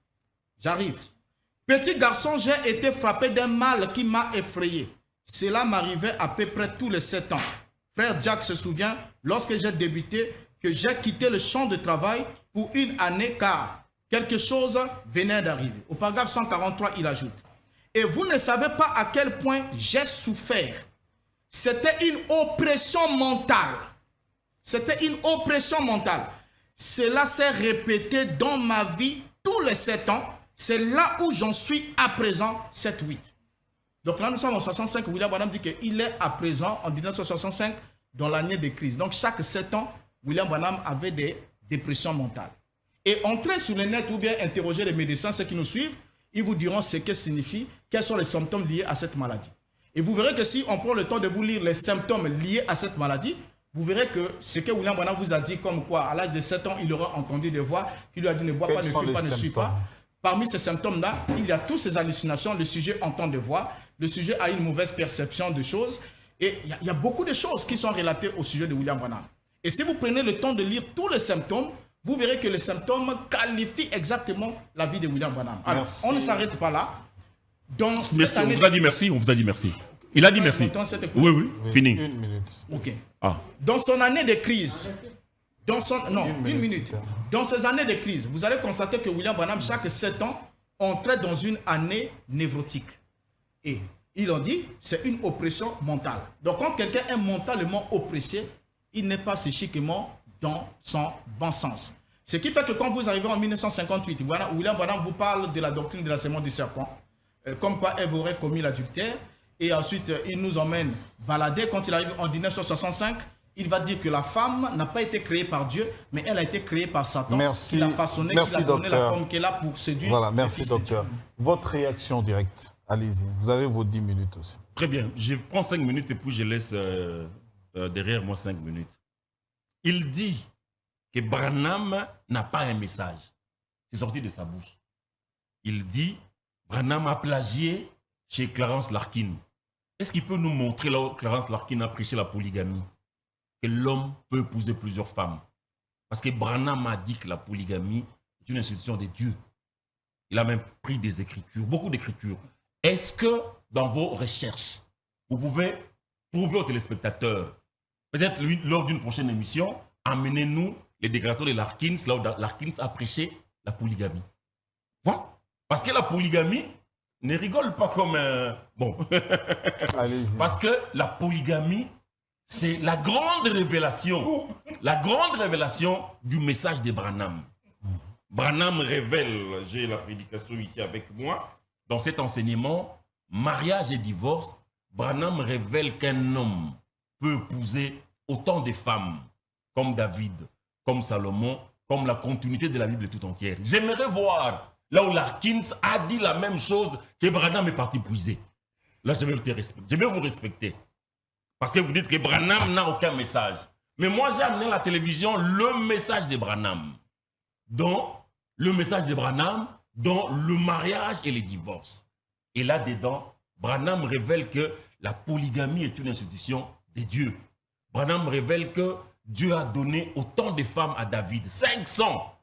[SPEAKER 4] J'arrive. Petit garçon, j'ai été frappé d'un mal qui m'a effrayé. Cela m'arrivait à peu près tous les 7 ans. Frère Jack se souvient, lorsque j'ai débuté, que j'ai quitté le champ de travail pour une année car quelque chose venait d'arriver. Au paragraphe 143, il ajoute, « Et vous ne savez pas à quel point j'ai souffert. C'était une oppression mentale. C'était une oppression mentale. Cela s'est répété dans ma vie tous les 7 ans. C'est là où j'en suis à présent, 7-8. » Donc là, nous sommes en 65. William Branham dit qu'il est à présent, en 1965, dans l'année de crise. Donc chaque 7 ans, William Branham avait des dépressions mentales. Et entrez sur le net ou bien interroger les médecins, ceux qui nous suivent, ils vous diront ce que signifie, quels sont les symptômes liés à cette maladie. Et vous verrez que si on prend le temps de vous lire les symptômes liés à cette maladie, vous verrez que ce que William Branham vous a dit, comme quoi, à l'âge de 7 ans, il aura entendu des voix qui lui a dit ne bois pas, ne fume pas, ne suis pas. Parmi ces symptômes-là, il y a toutes ces hallucinations. Le sujet entend des voix, le sujet a une mauvaise perception de choses. Et il y a beaucoup de choses qui sont relatées au sujet de William Branham. Et si vous prenez le temps de lire tous les symptômes, vous verrez que les symptômes qualifient exactement la vie de William Branham. Alors, on ne s'arrête pas là.
[SPEAKER 3] Merci, on vous a dit merci, on vous a dit merci. Il a dit merci. Oui, fini.
[SPEAKER 2] Une minute.
[SPEAKER 4] Ok.
[SPEAKER 3] Ah.
[SPEAKER 4] Dans son année de crise, une minute. Dans ces années de crise, vous allez constater que William Branham, chaque 7 ans, entrait dans une année névrotique. Et ils ont dit, c'est une oppression mentale. Donc, quand quelqu'un est mentalement oppressé, il n'est pas psychiquement dans son bon sens. Ce qui fait que quand vous arrivez en 1958, William Branham vous parle de la doctrine de la sémence du serpent, comme quoi Ève aurait commis l'adultère, et ensuite il nous emmène balader. Quand il arrive en 1965, il va dire que la femme n'a pas été créée par Dieu, mais elle a été créée par Satan.
[SPEAKER 2] Merci.
[SPEAKER 4] Il a façonné,
[SPEAKER 2] Merci,
[SPEAKER 4] il a donné
[SPEAKER 2] docteur.
[SPEAKER 4] la forme qu'elle a pour séduire.
[SPEAKER 2] Voilà,
[SPEAKER 4] le
[SPEAKER 2] merci
[SPEAKER 4] fils de
[SPEAKER 2] docteur.
[SPEAKER 4] Dieu.
[SPEAKER 2] Votre réaction directe, allez-y. Vous avez vos 10 minutes aussi.
[SPEAKER 3] Très bien. Je prends 5 minutes et puis je laisse derrière moi 5 minutes. Il dit que Branham n'a pas un message. C'est sorti de sa bouche. Il dit, Branham a plagié chez Clarence Larkin. Est-ce qu'il peut nous montrer là où Clarence Larkin a prêché la polygamie? Que l'homme peut épouser plusieurs femmes. Parce que Branham a dit que la polygamie est une institution de Dieu. Il a même pris des écritures, beaucoup d'écritures. Est-ce que dans vos recherches, vous pouvez prouver aux téléspectateurs, peut-être lors d'une prochaine émission, amenez-nous les déclarations de Larkin, là où Larkin a prêché la polygamie. Voilà. Parce que la polygamie ne rigole pas comme un... Bon.
[SPEAKER 2] Allez-y.
[SPEAKER 3] Parce que la polygamie, c'est la grande révélation du message de Branham. Branham révèle, j'ai la prédication ici avec moi, dans cet enseignement, mariage et divorce, Branham révèle qu'un homme peut épouser autant de femmes, comme David, comme Salomon, comme la continuité de la Bible tout entière. J'aimerais voir là où Larkin a dit la même chose que Branham est parti puiser. Là, je vais vous respecter. Parce que vous dites que Branham n'a aucun message. Mais moi, j'ai amené à la télévision le message de Branham. Dans le message de Branham, dans le mariage et les divorces. Et là-dedans, Branham révèle que la polygamie est une institution de Dieu. Branham révèle que Dieu a donné autant de femmes à David, 500.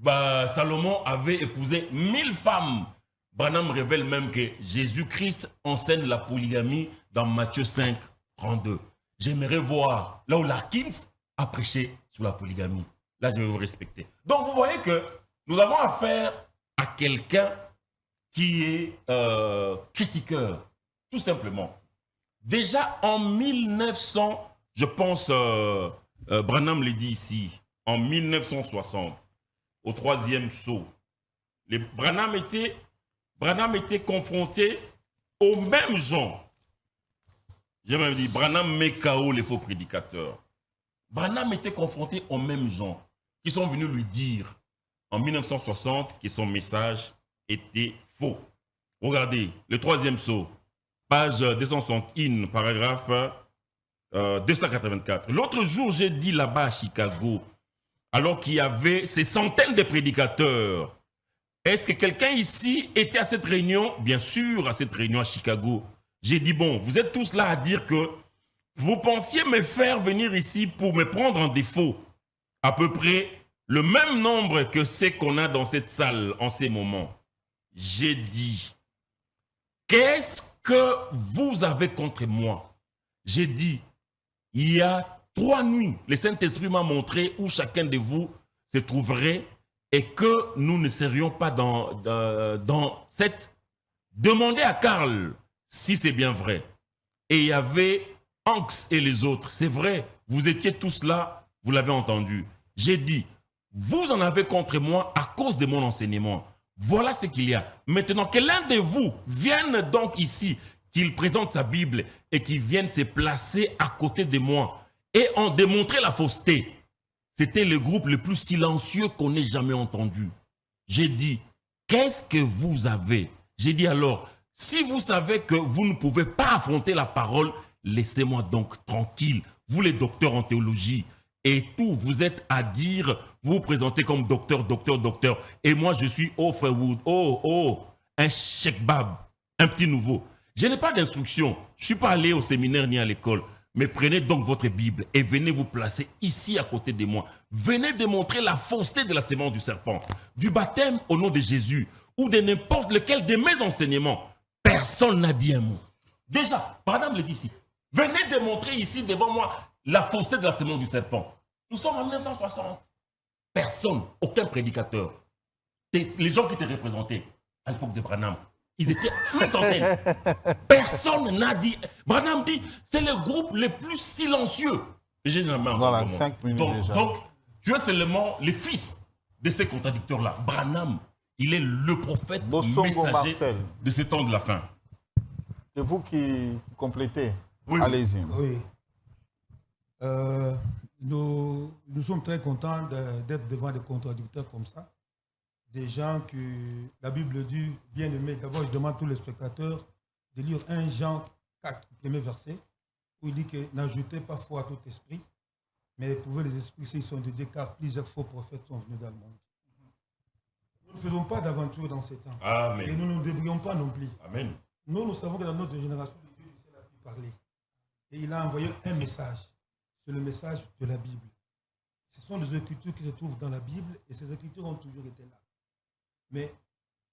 [SPEAKER 3] Salomon avait épousé 1000 femmes. Branham révèle même que Jésus-Christ enseigne la polygamie dans Matthieu 5, 32. J'aimerais voir là où Larkins a prêché sur la polygamie. Là, je vais vous respecter. Donc, vous voyez que nous avons affaire à quelqu'un qui est critiqueur, tout simplement. Déjà en 1900, je pense, Branham l'a dit ici, en 1960, au 3e saut, Branham était confronté aux mêmes gens. J'ai même dit, Branham met KO les faux prédicateurs. Branham était confronté aux mêmes gens qui sont venus lui dire en 1960 que son message était faux. Regardez, le 3e saut, page 261, paragraphe 284. L'autre jour, j'ai dit là-bas à Chicago, alors qu'il y avait ces centaines de prédicateurs, est-ce que quelqu'un ici était à cette réunion? Bien sûr, à cette réunion à Chicago. J'ai dit, bon, vous êtes tous là à dire que vous pensiez me faire venir ici pour me prendre en défaut. À peu près le même nombre que ceux qu'on a dans cette salle en ces moments. J'ai dit, qu'est-ce que vous avez contre moi? J'ai dit, il y a 3 nuits, le Saint-Esprit m'a montré où chacun de vous se trouverait et que nous ne serions pas dans cette... Demandez à Karl si c'est bien vrai. Et il y avait Hanks et les autres. C'est vrai, vous étiez tous là, vous l'avez entendu. J'ai dit, vous en avez contre moi à cause de mon enseignement. Voilà ce qu'il y a. Maintenant, que l'un de vous vienne donc ici, qu'il présente sa Bible et qu'il vienne se placer à côté de moi et en démontrer la fausseté. C'était le groupe le plus silencieux qu'on ait jamais entendu. J'ai dit, qu'est-ce que vous avez? J'ai dit alors, si vous savez que vous ne pouvez pas affronter la parole, laissez-moi donc tranquille. Vous les docteurs en théologie et tout, vous êtes à dire, vous vous présentez comme docteur. Et moi je suis frère Wood, un Cheikh Bab, un petit nouveau. Je n'ai pas d'instruction, je ne suis pas allé au séminaire ni à l'école. Mais prenez donc votre Bible et venez vous placer ici à côté de moi. Venez démontrer la fausseté de la sémence du serpent, du baptême au nom de Jésus ou de n'importe lequel de mes enseignements. Personne n'a dit un mot. Déjà, Branham le dit ici. Venez démontrer ici devant moi la fausseté de la sémence du serpent. Nous sommes en 1960. Personne, aucun prédicateur. Les gens qui étaient représentés à l'époque de Branham, ils étaient une centaine. Personne n'a dit. Branham dit, c'est le groupe le plus silencieux.
[SPEAKER 2] Voilà, 5 minutes déjà.
[SPEAKER 3] Donc, tu es seulement le fils de ces contradicteurs-là. Branham, il est le prophète messager
[SPEAKER 2] Marcel.
[SPEAKER 3] de ce temps de la fin.
[SPEAKER 2] C'est vous qui complétez.
[SPEAKER 3] Oui.
[SPEAKER 2] Allez-y.
[SPEAKER 6] Oui. Nous sommes très contents d'être devant des contradicteurs comme ça. Des gens que la Bible dit, bien aimé. D'abord, je demande à tous les spectateurs de lire 1 Jean 4, premier verset, où il dit que n'ajoutez pas foi à tout esprit, mais éprouvez les esprits s'ils sont de Dieu, car plusieurs faux prophètes sont venus dans le monde. Nous ne faisons pas d'aventure dans ces temps.
[SPEAKER 3] Amen.
[SPEAKER 6] Et nous ne nous débrouillons pas non plus.
[SPEAKER 3] Amen.
[SPEAKER 6] Nous savons que dans notre génération, Dieu a pu parler. Et il a envoyé un message. C'est le message de la Bible. Ce sont des écritures qui se trouvent dans la Bible et ces écritures ont toujours été là. Mais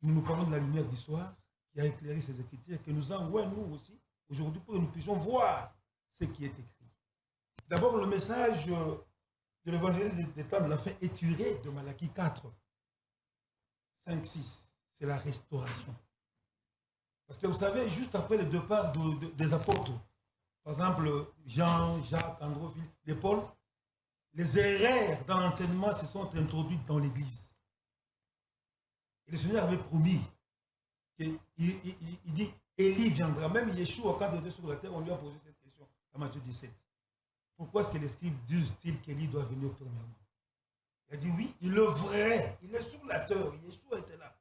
[SPEAKER 6] nous parlons de la lumière d'histoire qui a éclairé ces écritures et que nous envoie nous aussi aujourd'hui pour que nous puissions voir ce qui est écrit. D'abord, le message de l'évangile des temps de la fin est tiré de Malachie 4, 5, 6. C'est la restauration. Parce que vous savez, juste après le départ des apôtres, par exemple Jean, Jacques, André, Philippe, Paul, les erreurs dans l'enseignement se sont introduites dans l'Église. Et le Seigneur avait promis, il dit, Élie viendra. Même Yeshua, quand il était sur la terre, on lui a posé cette question, à Matthieu 17. Pourquoi est-ce que les scribes disent-ils qu'Élie doit venir premièrement? Il a dit oui, il est vrai, il est sur la terre, Yeshua était là.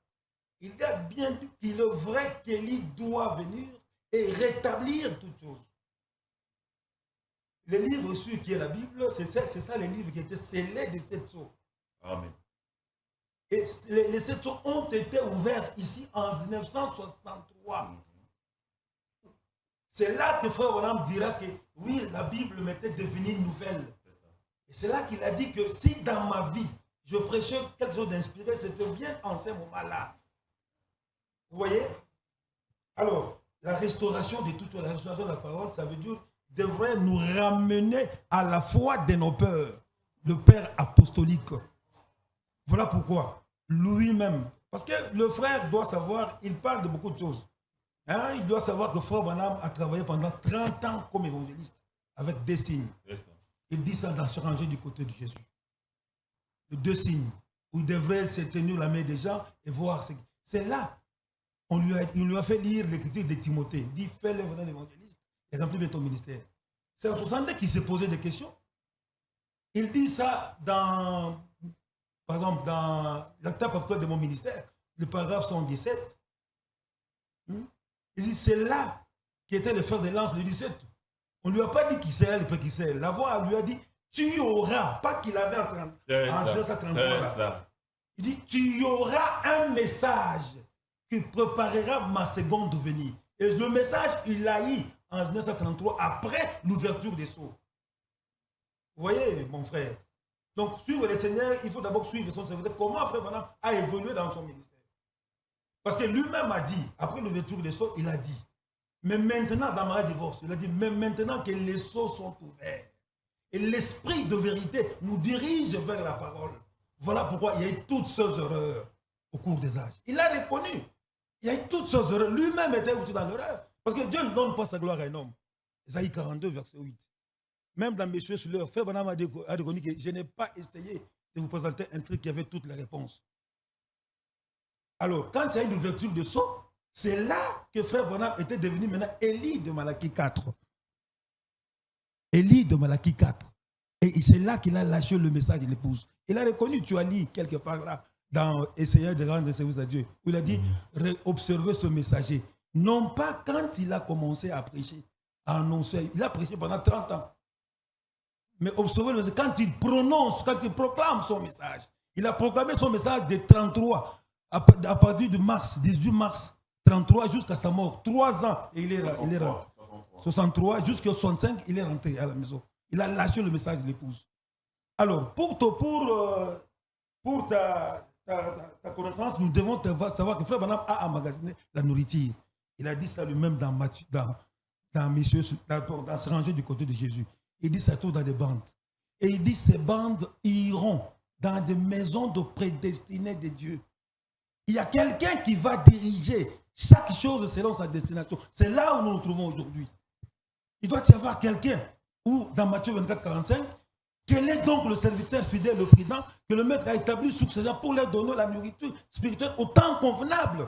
[SPEAKER 6] Il a bien dit qu'il est vrai qu'Élie doit venir et rétablir toutes choses. Les livres sur qui est la Bible, c'est ça les livres qui étaient scellés des 7 sceaux.
[SPEAKER 3] Amen.
[SPEAKER 6] Et les 7 sceaux ont été ouverts ici en 1963. C'est là que Frère Branham dira que oui, la Bible m'était devenue nouvelle. Et c'est là qu'il a dit que si dans ma vie, je prêchais quelque chose d'inspiré, c'était bien en ce moment-là. Vous voyez? Alors, la restauration de toute chose, la restauration de la parole, ça veut dire devrait nous ramener à la foi de nos pères, le Père apostolique. Voilà pourquoi lui-même, parce que le frère doit savoir, il parle de beaucoup de choses. Hein, il doit savoir que Frère Branham a travaillé pendant 30 ans comme évangéliste, avec des signes. Il dit ça dans Se ranger du côté de Jésus. Les 2 signes, où il devrait se tenir la main des gens et voir. C'est là. Il lui a fait lire l'écriture de Timothée. Il dit, fais l'œuvre d'un évangéliste et remplis de ton ministère. C'est en 62 qu'il s'est posé des questions. Il dit ça dans, par exemple, dans l'acte actuel de mon ministère, le paragraphe 117. Il dit, c'est là qui était le fer de lance, le 17. On ne lui a pas dit qui c'est, le qui c'est. La voix lui a dit, tu auras, pas qu'il avait en 1933. Il dit, tu auras un message qui préparera ma seconde venue. Et le message, il l'a eu en 1933, après l'ouverture des sceaux. Vous voyez, mon frère? Donc, suivre le Seigneur, il faut d'abord suivre son serviteur. Comment Frère Branham a évolué dans son ministère? Parce que lui-même a dit, après l'ouverture des sceaux, il a dit, mais maintenant, dans ma divorce, il a dit, mais maintenant que les sceaux sont ouverts, et l'esprit de vérité nous dirige vers la parole. Voilà pourquoi il y a eu toutes ces erreurs au cours des âges. Il a reconnu. Il y a eu toutes ces erreurs. Lui-même était aussi dans l'erreur. Parce que Dieu ne donne pas sa gloire à un homme. Isaïe 42, verset 8. Même dans Messieurs sur l'heure, Frère Branham a reconnu que je n'ai pas essayé de vous présenter un truc qui avait toutes les réponses. Alors, quand il y a eu l'ouverture de sceaux, c'est là que Frère Branham était devenu maintenant Élie de Malachie 4. Élie de Malachie 4. Et c'est là qu'il a lâché le message de l'épouse. Il a reconnu, tu as lu quelque part là, dans Essayer de rendre service à Dieu, où il a dit, observez ce messager. Non pas quand il a commencé à prêcher, à annoncer. Il a prêché pendant 30 ans. Mais observez le message, quand il prononce, quand il proclame son message. Il a proclamé son message de 33, à partir de mars, 18 mars 33 jusqu'à sa mort. 3 ans, et il est rentré. 63 jusqu'à 65, il est rentré à la maison. Il a lâché le message de l'épouse. Alors, pour ta connaissance, nous devons savoir que Frère Branham a emmagasiné la nourriture. Il a dit ça lui-même dans Se ranger du côté de Jésus. Il dit ça tout dans des bandes. Et il dit ces bandes iront dans des maisons de prédestinés de Dieu. Il y a quelqu'un qui va diriger chaque chose selon sa destination. C'est là où nous nous trouvons aujourd'hui. Il doit y avoir quelqu'un où, dans Matthieu 24, 45, quel est donc le serviteur fidèle, le prudent, que le maître a établi sous ses gens pour leur donner la nourriture spirituelle au temps convenable?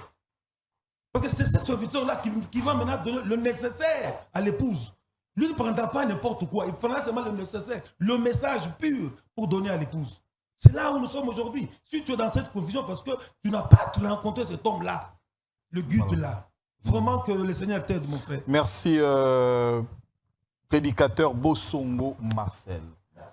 [SPEAKER 6] Parce que c'est ce serviteur-là qui va maintenant donner le nécessaire à l'épouse. Lui ne prendra pas n'importe quoi, il prendra seulement le nécessaire, le message pur pour donner à l'épouse. C'est là où nous sommes aujourd'hui. Si tu es dans cette confusion parce que tu n'as pas rencontré cet homme-là, le guide-là, vraiment que le Seigneur t'aide, mon frère.
[SPEAKER 2] Merci, prédicateur Bossongo Marcel.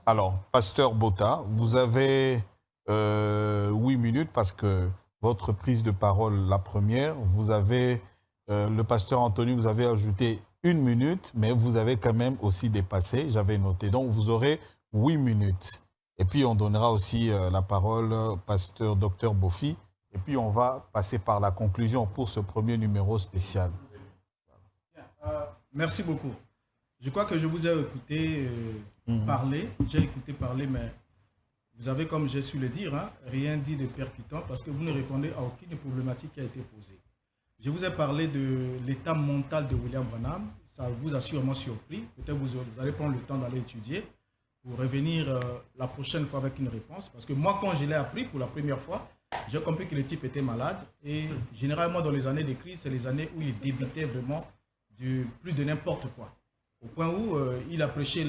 [SPEAKER 2] Alors, pasteur Bota, vous avez 8 minutes parce que votre prise de parole, la première, vous avez, le pasteur Anthony, vous avez ajouté 1 minute, mais vous avez quand même aussi dépassé, j'avais noté. Donc, vous aurez 8 minutes. Et puis, on donnera aussi la parole au pasteur Dr Bofi. Et puis, on va passer par la conclusion pour ce premier numéro spécial.
[SPEAKER 4] Merci beaucoup. Je crois que je vous ai écouté parler. J'ai écouté parler, mais vous avez, comme j'ai su le dire, hein, rien dit de percutant parce que vous ne répondez à aucune problématique qui a été posée. Je vous ai parlé de l'état mental de William Branham. Ça vous a sûrement surpris. Peut-être vous allez prendre le temps d'aller étudier pour revenir la prochaine fois avec une réponse. Parce que moi, quand je l'ai appris pour la première fois, j'ai compris que le type était malade. Et généralement, dans les années de crise, c'est les années où il débitait vraiment plus de n'importe quoi. Au point où il a prêché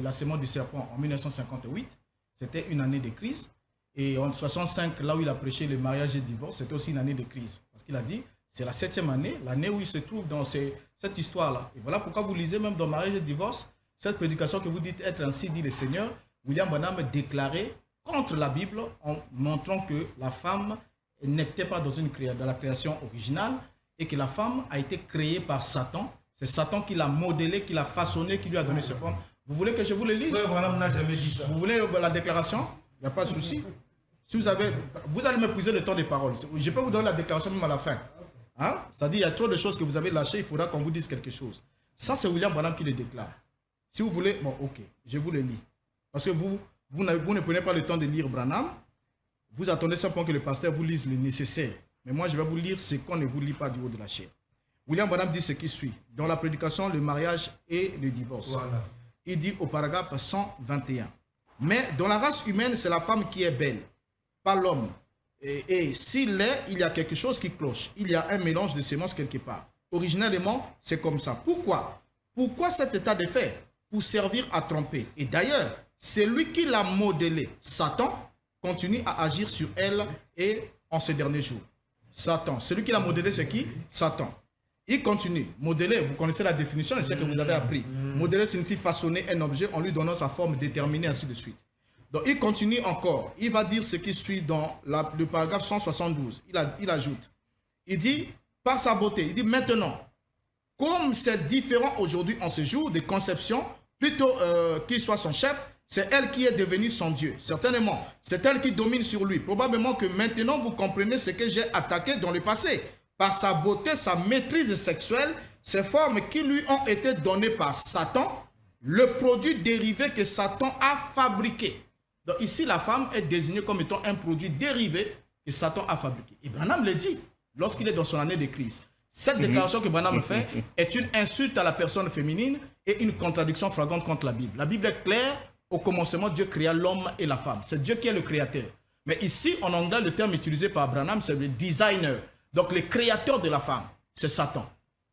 [SPEAKER 4] la semence du serpent en 1958. C'était une année de crise. Et en 1965, là où il a prêché le mariage et le divorce, c'était aussi une année de crise. Parce qu'il a dit, c'est la 7e année, l'année où il se trouve dans cette histoire-là. Et voilà pourquoi vous lisez même dans mariage et divorce, cette prédication que vous dites être ainsi dit le Seigneur, William Branham déclarait contre la Bible en montrant que la femme n'était pas dans la création originale et que la femme a été créée par Satan. C'est Satan qui l'a modelée, qui l'a façonnée, qui lui a donné cette forme. Vous voulez que je vous le lise?
[SPEAKER 6] Frère Branham n'a jamais dit ça.
[SPEAKER 4] Vous voulez la déclaration? Il n'y a pas de souci. Si vous allez m'épuiser le temps des paroles. Je peux vous donner la déclaration même à la fin. Hein? C'est-à-dire, il y a trop de choses que vous avez lâchées, il faudra qu'on vous dise quelque chose. Ça, c'est William Branham qui le déclare. Si vous voulez, bon, ok, je vous le lis. Parce que vous ne prenez pas le temps de lire Branham. Vous attendez simplement que le pasteur vous lise le nécessaire. Mais moi, je vais vous lire ce qu'on ne vous lit pas du haut de la chair. William Branham dit ce qui suit. Dans la prédication, le mariage et le divorce.
[SPEAKER 6] Voilà.
[SPEAKER 4] Il dit au paragraphe 121. Mais dans la race humaine, c'est la femme qui est belle, pas l'homme. Et s'il l'est, il y a quelque chose qui cloche. Il y a un mélange de sémences quelque part. Originellement, c'est comme ça. Pourquoi? Pourquoi cet état de fait? Pour servir à tromper. Et d'ailleurs, c'est lui qui l'a modelé. Satan continue à agir sur elle et en ces derniers jours. Satan. Celui qui l'a modélé, c'est qui? Satan. Il continue. Modeler, vous connaissez la définition, c'est ce que vous avez appris. Modeler signifie façonner un objet en lui donnant sa forme déterminée, ainsi de suite. Donc, il continue encore. Il va dire ce qui suit dans le paragraphe 172. Il ajoute. Il dit, par sa beauté, il dit maintenant, comme c'est différent aujourd'hui en ce jour de conception, plutôt qu'il soit son chef, c'est elle qui est devenue son Dieu. Certainement, c'est elle qui domine sur lui. Probablement que maintenant, vous comprenez ce que j'ai attaqué dans le passé. Par sa beauté, sa maîtrise sexuelle, ces formes qui lui ont été données par Satan, le produit dérivé que Satan a fabriqué. Donc ici, la femme est désignée comme étant un produit dérivé que Satan a fabriqué. Et Branham le dit lorsqu'il est dans son année de crise. Cette déclaration que Branham fait est une insulte à la personne féminine et une contradiction flagrante contre la Bible. La Bible est claire. Au commencement, Dieu créa l'homme et la femme. C'est Dieu qui est le créateur. Mais ici, en anglais, le terme utilisé par Branham, c'est le designer. Donc, le créateur de la femme, c'est Satan.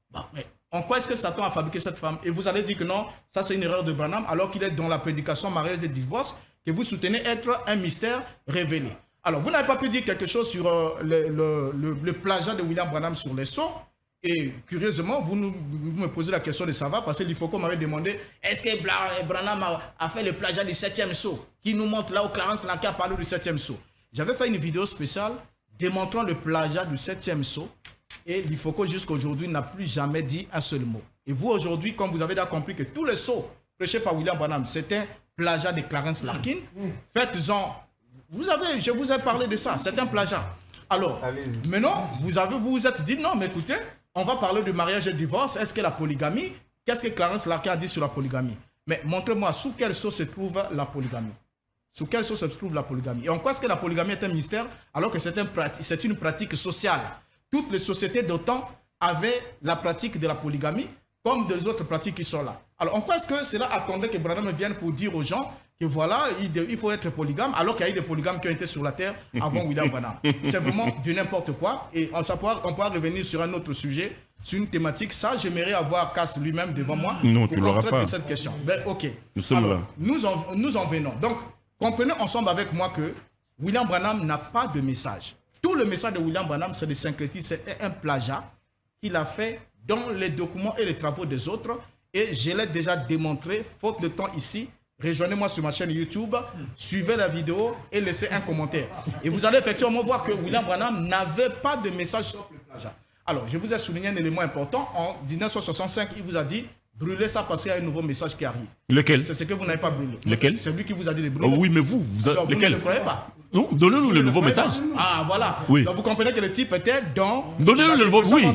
[SPEAKER 4] Bon, mais en quoi est-ce que Satan a fabriqué cette femme? Et vous allez dire que non, ça c'est une erreur de Branham, alors qu'il est dans la prédication mariage et divorce, que vous soutenez être un mystère révélé. Alors, vous n'avez pas pu dire quelque chose sur le plagiat de William Branham sur les sceaux. Et curieusement, vous me posez la question de savoir, parce que l'IFOCO m'avait demandé, est-ce que Branham a fait le plagiat du 7e sceau, qui nous montre là où Clarence Larkin a parlé du 7e sceau. J'avais fait une vidéo spéciale démontrant le plagiat du 7e sceau, et l'IFOCO jusqu'à aujourd'hui n'a plus jamais dit un seul mot. Et vous aujourd'hui, comme vous avez déjà compris que tous les sceaux prêchés par William Branham, c'est un plagiat de Clarence Larkin, faites-en, je vous ai parlé de ça, c'est un plagiat. Alors, maintenant, vous vous êtes dit, non mais écoutez, on va parler du mariage et du divorce. Est-ce que la polygamie? Qu'est-ce que Clarence Larkin a dit sur la polygamie? Mais montrez-moi sous quelle sauce se trouve la polygamie. Sous quelle sauce se trouve la polygamie? Et en quoi est-ce que la polygamie est un mystère alors que c'est une pratique sociale? Toutes les sociétés d'autant avaient la pratique de la polygamie comme des autres pratiques qui sont là. Alors en quoi est-ce que cela attendait que Branham vienne pour dire aux gens que voilà, il faut être polygame, alors qu'il y a eu des polygames qui ont été sur la terre avant William Branham. C'est vraiment du n'importe quoi. Et on pourra revenir sur un autre sujet, sur une thématique. Ça, j'aimerais avoir Cass lui-même devant moi.
[SPEAKER 3] Non, tu l'auras pas.
[SPEAKER 4] De cette question. Ben, ok.
[SPEAKER 3] Nous sommes là.
[SPEAKER 4] Nous en venons. Donc, comprenez ensemble avec moi que William Branham n'a pas de message. Tout le message de William Branham, c'est de syncrétisme, c'est un plagiat qu'il a fait dans les documents et les travaux des autres. Et je l'ai déjà démontré, faute de temps ici. Rejoignez-moi sur ma chaîne YouTube, suivez la vidéo et laissez un commentaire. Et vous allez effectivement voir que William Branham n'avait pas de message sur le plagiat. Alors, je vous ai souligné un élément important. En 1965, il vous a dit, brûlez ça parce qu'il y a un nouveau message qui arrive.
[SPEAKER 3] Lequel?
[SPEAKER 4] C'est ce que vous n'avez pas brûlé.
[SPEAKER 3] Lequel?
[SPEAKER 4] C'est lui qui vous a dit de brûler.
[SPEAKER 3] Oh, oui, mais vous
[SPEAKER 4] Alors,
[SPEAKER 3] lequel?
[SPEAKER 4] vous ne le croyez pas?
[SPEAKER 3] Non, donnez-nous le nouveau message.
[SPEAKER 4] Ah, voilà.
[SPEAKER 3] Oui.
[SPEAKER 4] Donc, vous comprenez que le type était dans...
[SPEAKER 3] Donnez-nous le nouveau, oui.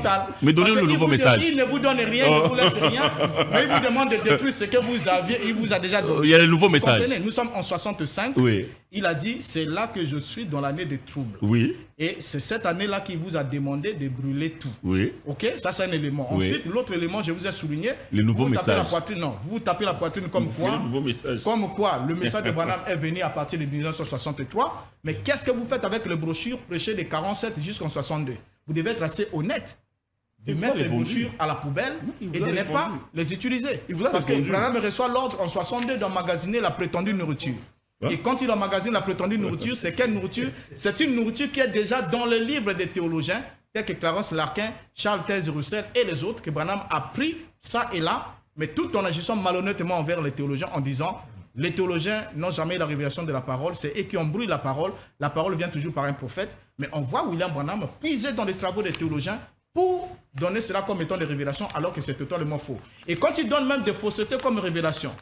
[SPEAKER 3] Mais donnez-nous le
[SPEAKER 4] Parce
[SPEAKER 3] nouveau
[SPEAKER 4] qu'il
[SPEAKER 3] message.
[SPEAKER 4] Il ne vous donne rien, il ne vous laisse rien, mais il vous demande de détruire ce que vous aviez, il vous a déjà donné.
[SPEAKER 3] Il y a le nouveau
[SPEAKER 4] Vous
[SPEAKER 3] message.
[SPEAKER 4] comprenez? Nous sommes en 65.
[SPEAKER 3] Oui.
[SPEAKER 4] Il a dit, c'est là que je suis dans l'année des troubles.
[SPEAKER 3] Oui.
[SPEAKER 4] Et c'est cette année-là qu'il vous a demandé de brûler tout.
[SPEAKER 3] Oui.
[SPEAKER 4] Ok? Ça, c'est un élément.
[SPEAKER 3] Oui.
[SPEAKER 4] Ensuite, l'autre élément, je vous ai souligné.
[SPEAKER 3] Le nouveau
[SPEAKER 4] vous tapez
[SPEAKER 3] message.
[SPEAKER 4] la poitrine, non, vous tapez la poitrine comme quoi.
[SPEAKER 3] Le nouveau message.
[SPEAKER 4] Comme quoi, le message de Branham est venu à partir de 1963. Mais qu'est-ce que vous faites avec les brochures prêchées de 47 jusqu'en 62? Vous devez être assez honnête de mettre ces brochures à la poubelle et de ne pas les utiliser. Parce que Branham reçoit l'ordre en 62 d'emmagasiner la prétendue nourriture. Et quand il emmagasine la prétendue nourriture, c'est quelle nourriture? C'est une nourriture qui est déjà dans le livre des théologiens, tels que Clarence Larkin, Charles Taze Russell et les autres, que Branham a pris ça et là, mais tout en agissant malhonnêtement envers les théologiens en disant les théologiens n'ont jamais eu la révélation de la parole, c'est eux qui ont brûlé la parole vient toujours par un prophète, mais on voit William Branham puiser dans les travaux des théologiens pour donner cela comme étant des révélations alors que c'est totalement faux. Et quand il donne même des faussetés comme révélation,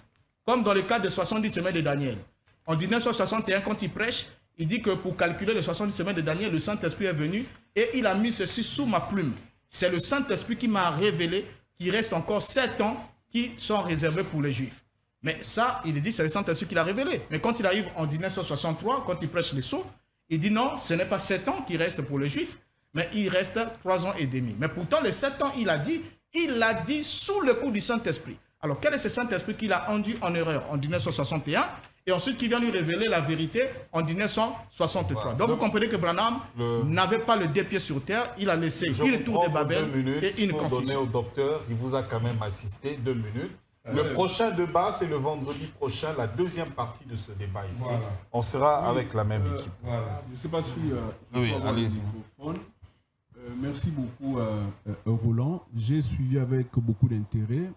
[SPEAKER 4] Comme dans le cas des 70 semaines de Daniel. En 1961, quand il prêche, il dit que pour calculer les 70 semaines de Daniel, le Saint-Esprit est venu et il a mis ceci sous ma plume. C'est le Saint-Esprit qui m'a révélé qu'il reste encore 7 ans qui sont réservés pour les Juifs. Mais ça, il dit, c'est le Saint-Esprit qui l'a révélé. Mais quand il arrive en 1963, quand il prêche les sceaux, il dit non, ce n'est pas 7 ans qui restent pour les Juifs, mais il reste 3 ans et demi. Mais pourtant, les 7 ans, il l'a dit sous le coup du Saint-Esprit. Alors, quel est ce Saint-Esprit qui l'a induit en erreur en 1961 et ensuite qui vient lui révéler la vérité en 1963. Voilà. Donc, vous comprenez que Branham n'avait pas le deux pieds sur terre, il a laissé une tour de Babel et une confusion.
[SPEAKER 2] Donner au docteur, il vous a quand même assisté 2 minutes. Le prochain débat, c'est le vendredi prochain, la deuxième partie de ce débat ici. Voilà. On sera avec la même équipe.
[SPEAKER 5] Voilà. Je ne sais pas si...
[SPEAKER 2] oui, allez-y.
[SPEAKER 5] Merci beaucoup, Roland. J'ai suivi avec beaucoup d'intérêt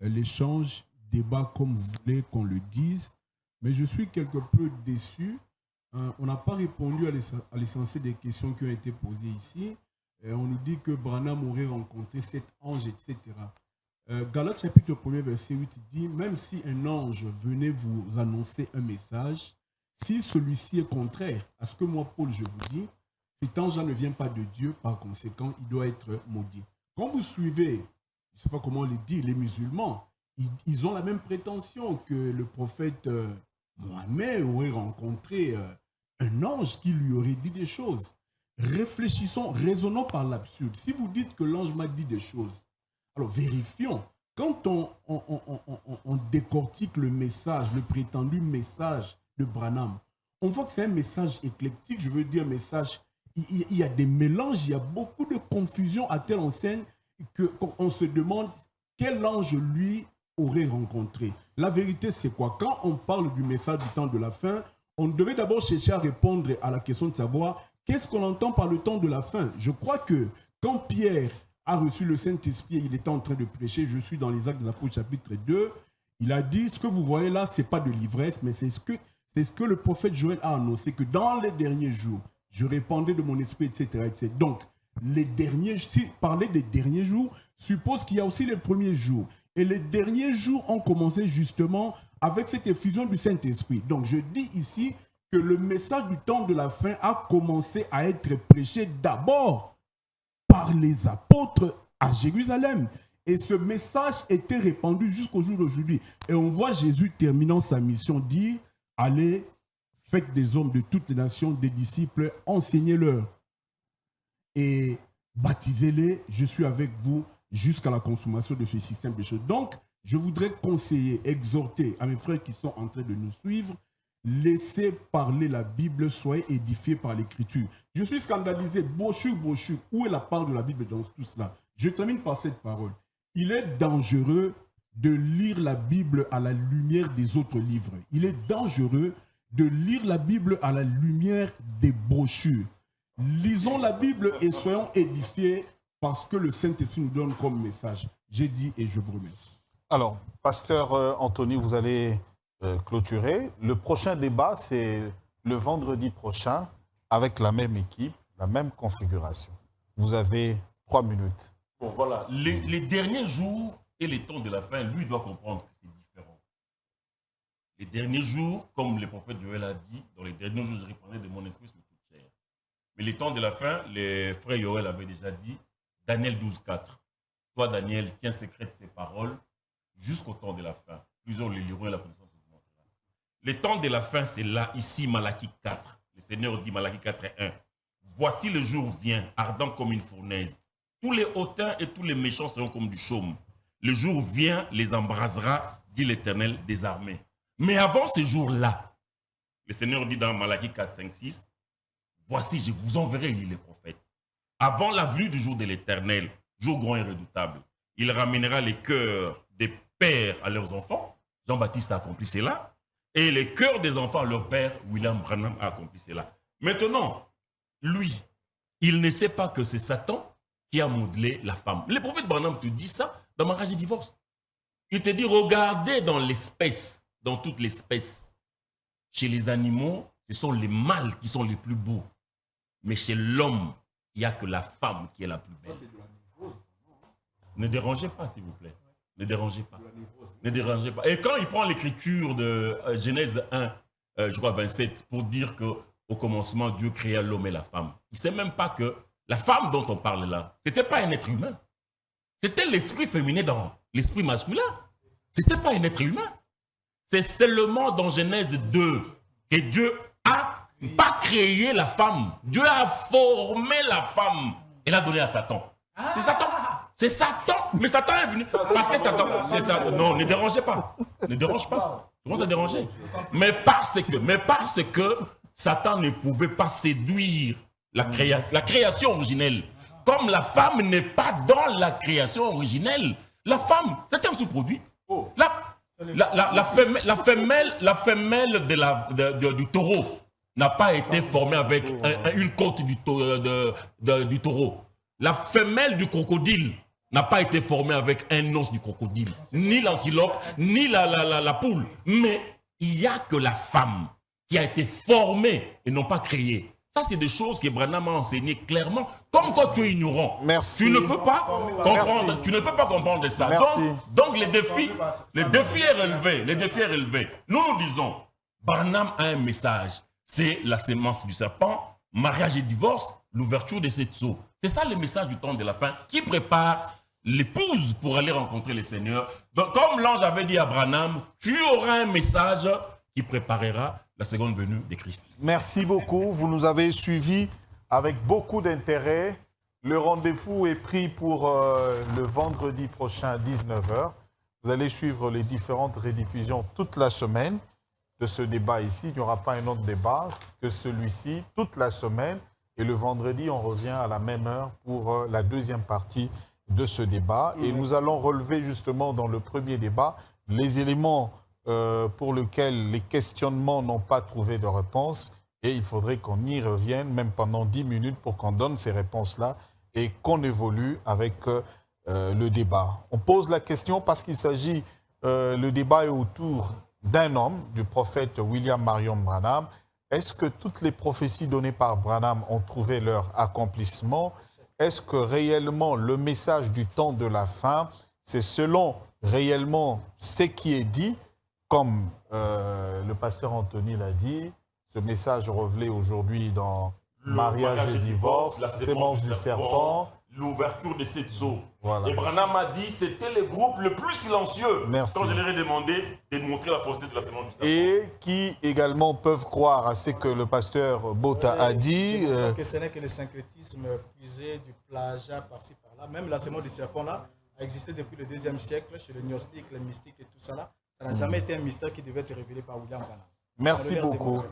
[SPEAKER 5] l'échange, débat comme vous voulez qu'on le dise, mais je suis quelque peu déçu. On n'a pas répondu à l'essentiel des questions qui ont été posées ici. On nous dit que Branham aurait rencontré 7 anges, etc. Galates chapitre 1 verset 8 dit, même si un ange venait vous annoncer un message, si celui-ci est contraire à ce que moi, Paul, je vous dis, cet ange-là ne vient pas de Dieu, par conséquent, il doit être maudit. Quand vous suivez, je ne sais pas comment on le dit, les musulmans, ils ont la même prétention que le prophète Mohammed aurait rencontré un ange qui lui aurait dit des choses. Réfléchissons, raisonnons par l'absurde. Si vous dites que l'ange m'a dit des choses, alors vérifions. Quand on décortique le message, le prétendu message de Branham, on voit que c'est un message éclectique, je veux dire un message, il y a des mélanges, il y a beaucoup de confusion à telle enseigne qu'on se demande quel ange lui aurait rencontré. La vérité, c'est quoi? Quand on parle du message du temps de la fin, on devait d'abord chercher à répondre à la question de savoir qu'est-ce qu'on entend par le temps de la fin. Je crois que quand Pierre a reçu le Saint-Esprit, il était en train de prêcher, je suis dans les Actes des Apôtres chapitre 2, il a dit, ce que vous voyez là, ce n'est pas de l'ivresse, mais c'est ce que le prophète Joël a annoncé, que dans les derniers jours, je répandrai de mon esprit, etc. etc. Donc, si parler des derniers jours, suppose qu'il y a aussi les premiers jours. Et les derniers jours ont commencé justement avec cette effusion du Saint-Esprit. Donc, je dis ici que le message du temps de la fin a commencé à être prêché d'abord par les apôtres à Jérusalem. Et ce message était répandu jusqu'au jour d'aujourd'hui. Et on voit Jésus terminant sa mission dire, allez, faites des hommes de toutes les nations, des disciples, enseignez-leur et baptisez-les, je suis avec vous jusqu'à la consommation de ce système de choses. Donc, je voudrais conseiller, exhorter à mes frères qui sont en train de nous suivre, laissez parler la Bible, soyez édifiés par l'Écriture. Je suis scandalisé, brochure, où est la part de la Bible dans tout cela? Je termine par cette parole. Il est dangereux de lire la Bible à la lumière des autres livres. Il est dangereux de lire la Bible à la lumière des brochures. Lisons la Bible et soyons édifiés parce que le Saint-Esprit nous donne comme message. J'ai dit et je vous remercie.
[SPEAKER 2] Alors, pasteur Anthony, vous allez clôturer. Le prochain débat, c'est le vendredi prochain avec la même équipe, la même configuration. Vous avez 3 minutes.
[SPEAKER 3] Bon, voilà. Les derniers jours et les temps de la fin, lui doit comprendre que c'est différent. Les derniers jours, comme le prophète Joël a dit, dans les derniers jours, je répondrai de mon esprit sur toute chair. Mais les temps de la fin, les frères Joël avaient déjà dit, Daniel 12:4. Toi, Daniel, tiens secrète ces paroles jusqu'au temps de la fin. Plusieurs les liront et la connaissance augmentera. Les temps de la fin, c'est là, ici, Malachie 4. Le Seigneur dit, Malachie 4:1. Voici le jour vient, ardent comme une fournaise. Tous les hautains et tous les méchants seront comme du chaume. Le jour vient, les embrasera, dit l'Éternel des armées. Mais avant ce jour-là, le Seigneur dit dans Malachie 4:5-6, voici, je vous enverrai les prophètes. Avant la venue du jour de l'Éternel, jour grand et redoutable, il ramènera les cœurs des pères à leurs enfants. Jean-Baptiste a accompli cela. Et les cœurs des enfants à leur père, William Branham a accompli cela. Maintenant, lui, il ne sait pas que c'est Satan qui a modelé la femme. Le prophète Branham te dit ça dans Mariage et Divorce. Il te dit, regardez dans l'espèce, dans toute l'espèce. Chez les animaux, ce sont les mâles qui sont les plus beaux. Mais chez l'homme, il n'y a que la femme qui est la plus belle. Ne dérangez pas, s'il vous plaît. Ne dérangez pas. Ne dérangez pas. Et quand il prend l'écriture de Genèse 1, je crois 27, pour dire qu'au commencement, Dieu créa l'homme et la femme, il ne sait même pas que la femme dont on parle là, ce n'était pas un être humain. C'était l'esprit féminin dans l'esprit masculin. Ce n'était pas un être humain. C'est seulement dans Genèse 2 que Dieu a pas créé la femme. Dieu a formé la femme et l'a donnée à Satan. C'est Satan. C'est Satan. Mais Satan est venu. Parce que Satan. Non, ne dérangez pas. Ne dérange pas. Comment ça déranger? Mais parce que Satan ne pouvait pas séduire la création originelle. Comme la femme n'est pas dans la création originelle, la femme, c'est un sous-produit. La femelle du taureau n'a pas été formée avec une côte du taureau. La femelle du crocodile n'a pas été formée avec un os du crocodile, ni l'antilope, ni la poule. Mais il n'y a que la femme qui a été formée et non pas créée. Ça, c'est des choses que Branham a enseignées clairement. Comme toi, tu es ignorant.
[SPEAKER 2] Merci.
[SPEAKER 3] Tu ne peux pas comprendre, tu ne peux pas comprendre ça. Donc les défis est relevé. Les défis est relevé. Nous disons, Branham a un message. C'est la sémence du serpent, mariage et divorce, l'ouverture de cette eaux. C'est ça le message du temps de la fin qui prépare l'épouse pour aller rencontrer le Seigneur. Donc, comme l'ange avait dit à Branham, tu auras un message qui préparera la seconde venue de Christ.
[SPEAKER 2] Merci beaucoup. Vous nous avez suivis avec beaucoup d'intérêt. Le rendez-vous est pris pour le vendredi prochain à 19h. Vous allez suivre les différentes rediffusions toute la semaine de ce débat ici. Il n'y aura pas un autre débat que celui-ci toute la semaine. Et le vendredi, on revient à la même heure pour la deuxième partie de ce débat. Et nous allons relever justement dans le premier débat les éléments pour lesquels les questionnements n'ont pas trouvé de réponse. Et il faudrait qu'on y revienne, même pendant 10 minutes, pour qu'on donne ces réponses-là et qu'on évolue avec le débat. On pose la question parce qu'il s'agit, le débat est autour d'un homme, du prophète William Marion Branham. Est-ce que toutes les prophéties données par Branham ont trouvé leur accomplissement? Est-ce que réellement le message du temps de la fin, c'est selon réellement ce qui est dit, comme le pasteur Anthony l'a dit, ce message révélé aujourd'hui dans mariage et divorce, la sémence du serpent,
[SPEAKER 3] l'ouverture de cette eaux.
[SPEAKER 2] Voilà.
[SPEAKER 3] Et Branham a dit c'était le groupe le plus silencieux.
[SPEAKER 2] Merci.
[SPEAKER 3] Quand je leur ai demandé de montrer la fausseté de la sémence du serpent.
[SPEAKER 2] Et qui également peuvent croire à ce que le pasteur Bota a dit.
[SPEAKER 4] Que ce n'est que le syncrétisme puisé du plagiat par-ci par-là. Même la sémence du serpent là a existé depuis le 2e siècle chez les gnostiques, les mystiques et tout ça là. Ça n'a jamais été un mystère qui devait être révélé par William Branham.
[SPEAKER 2] Merci beaucoup.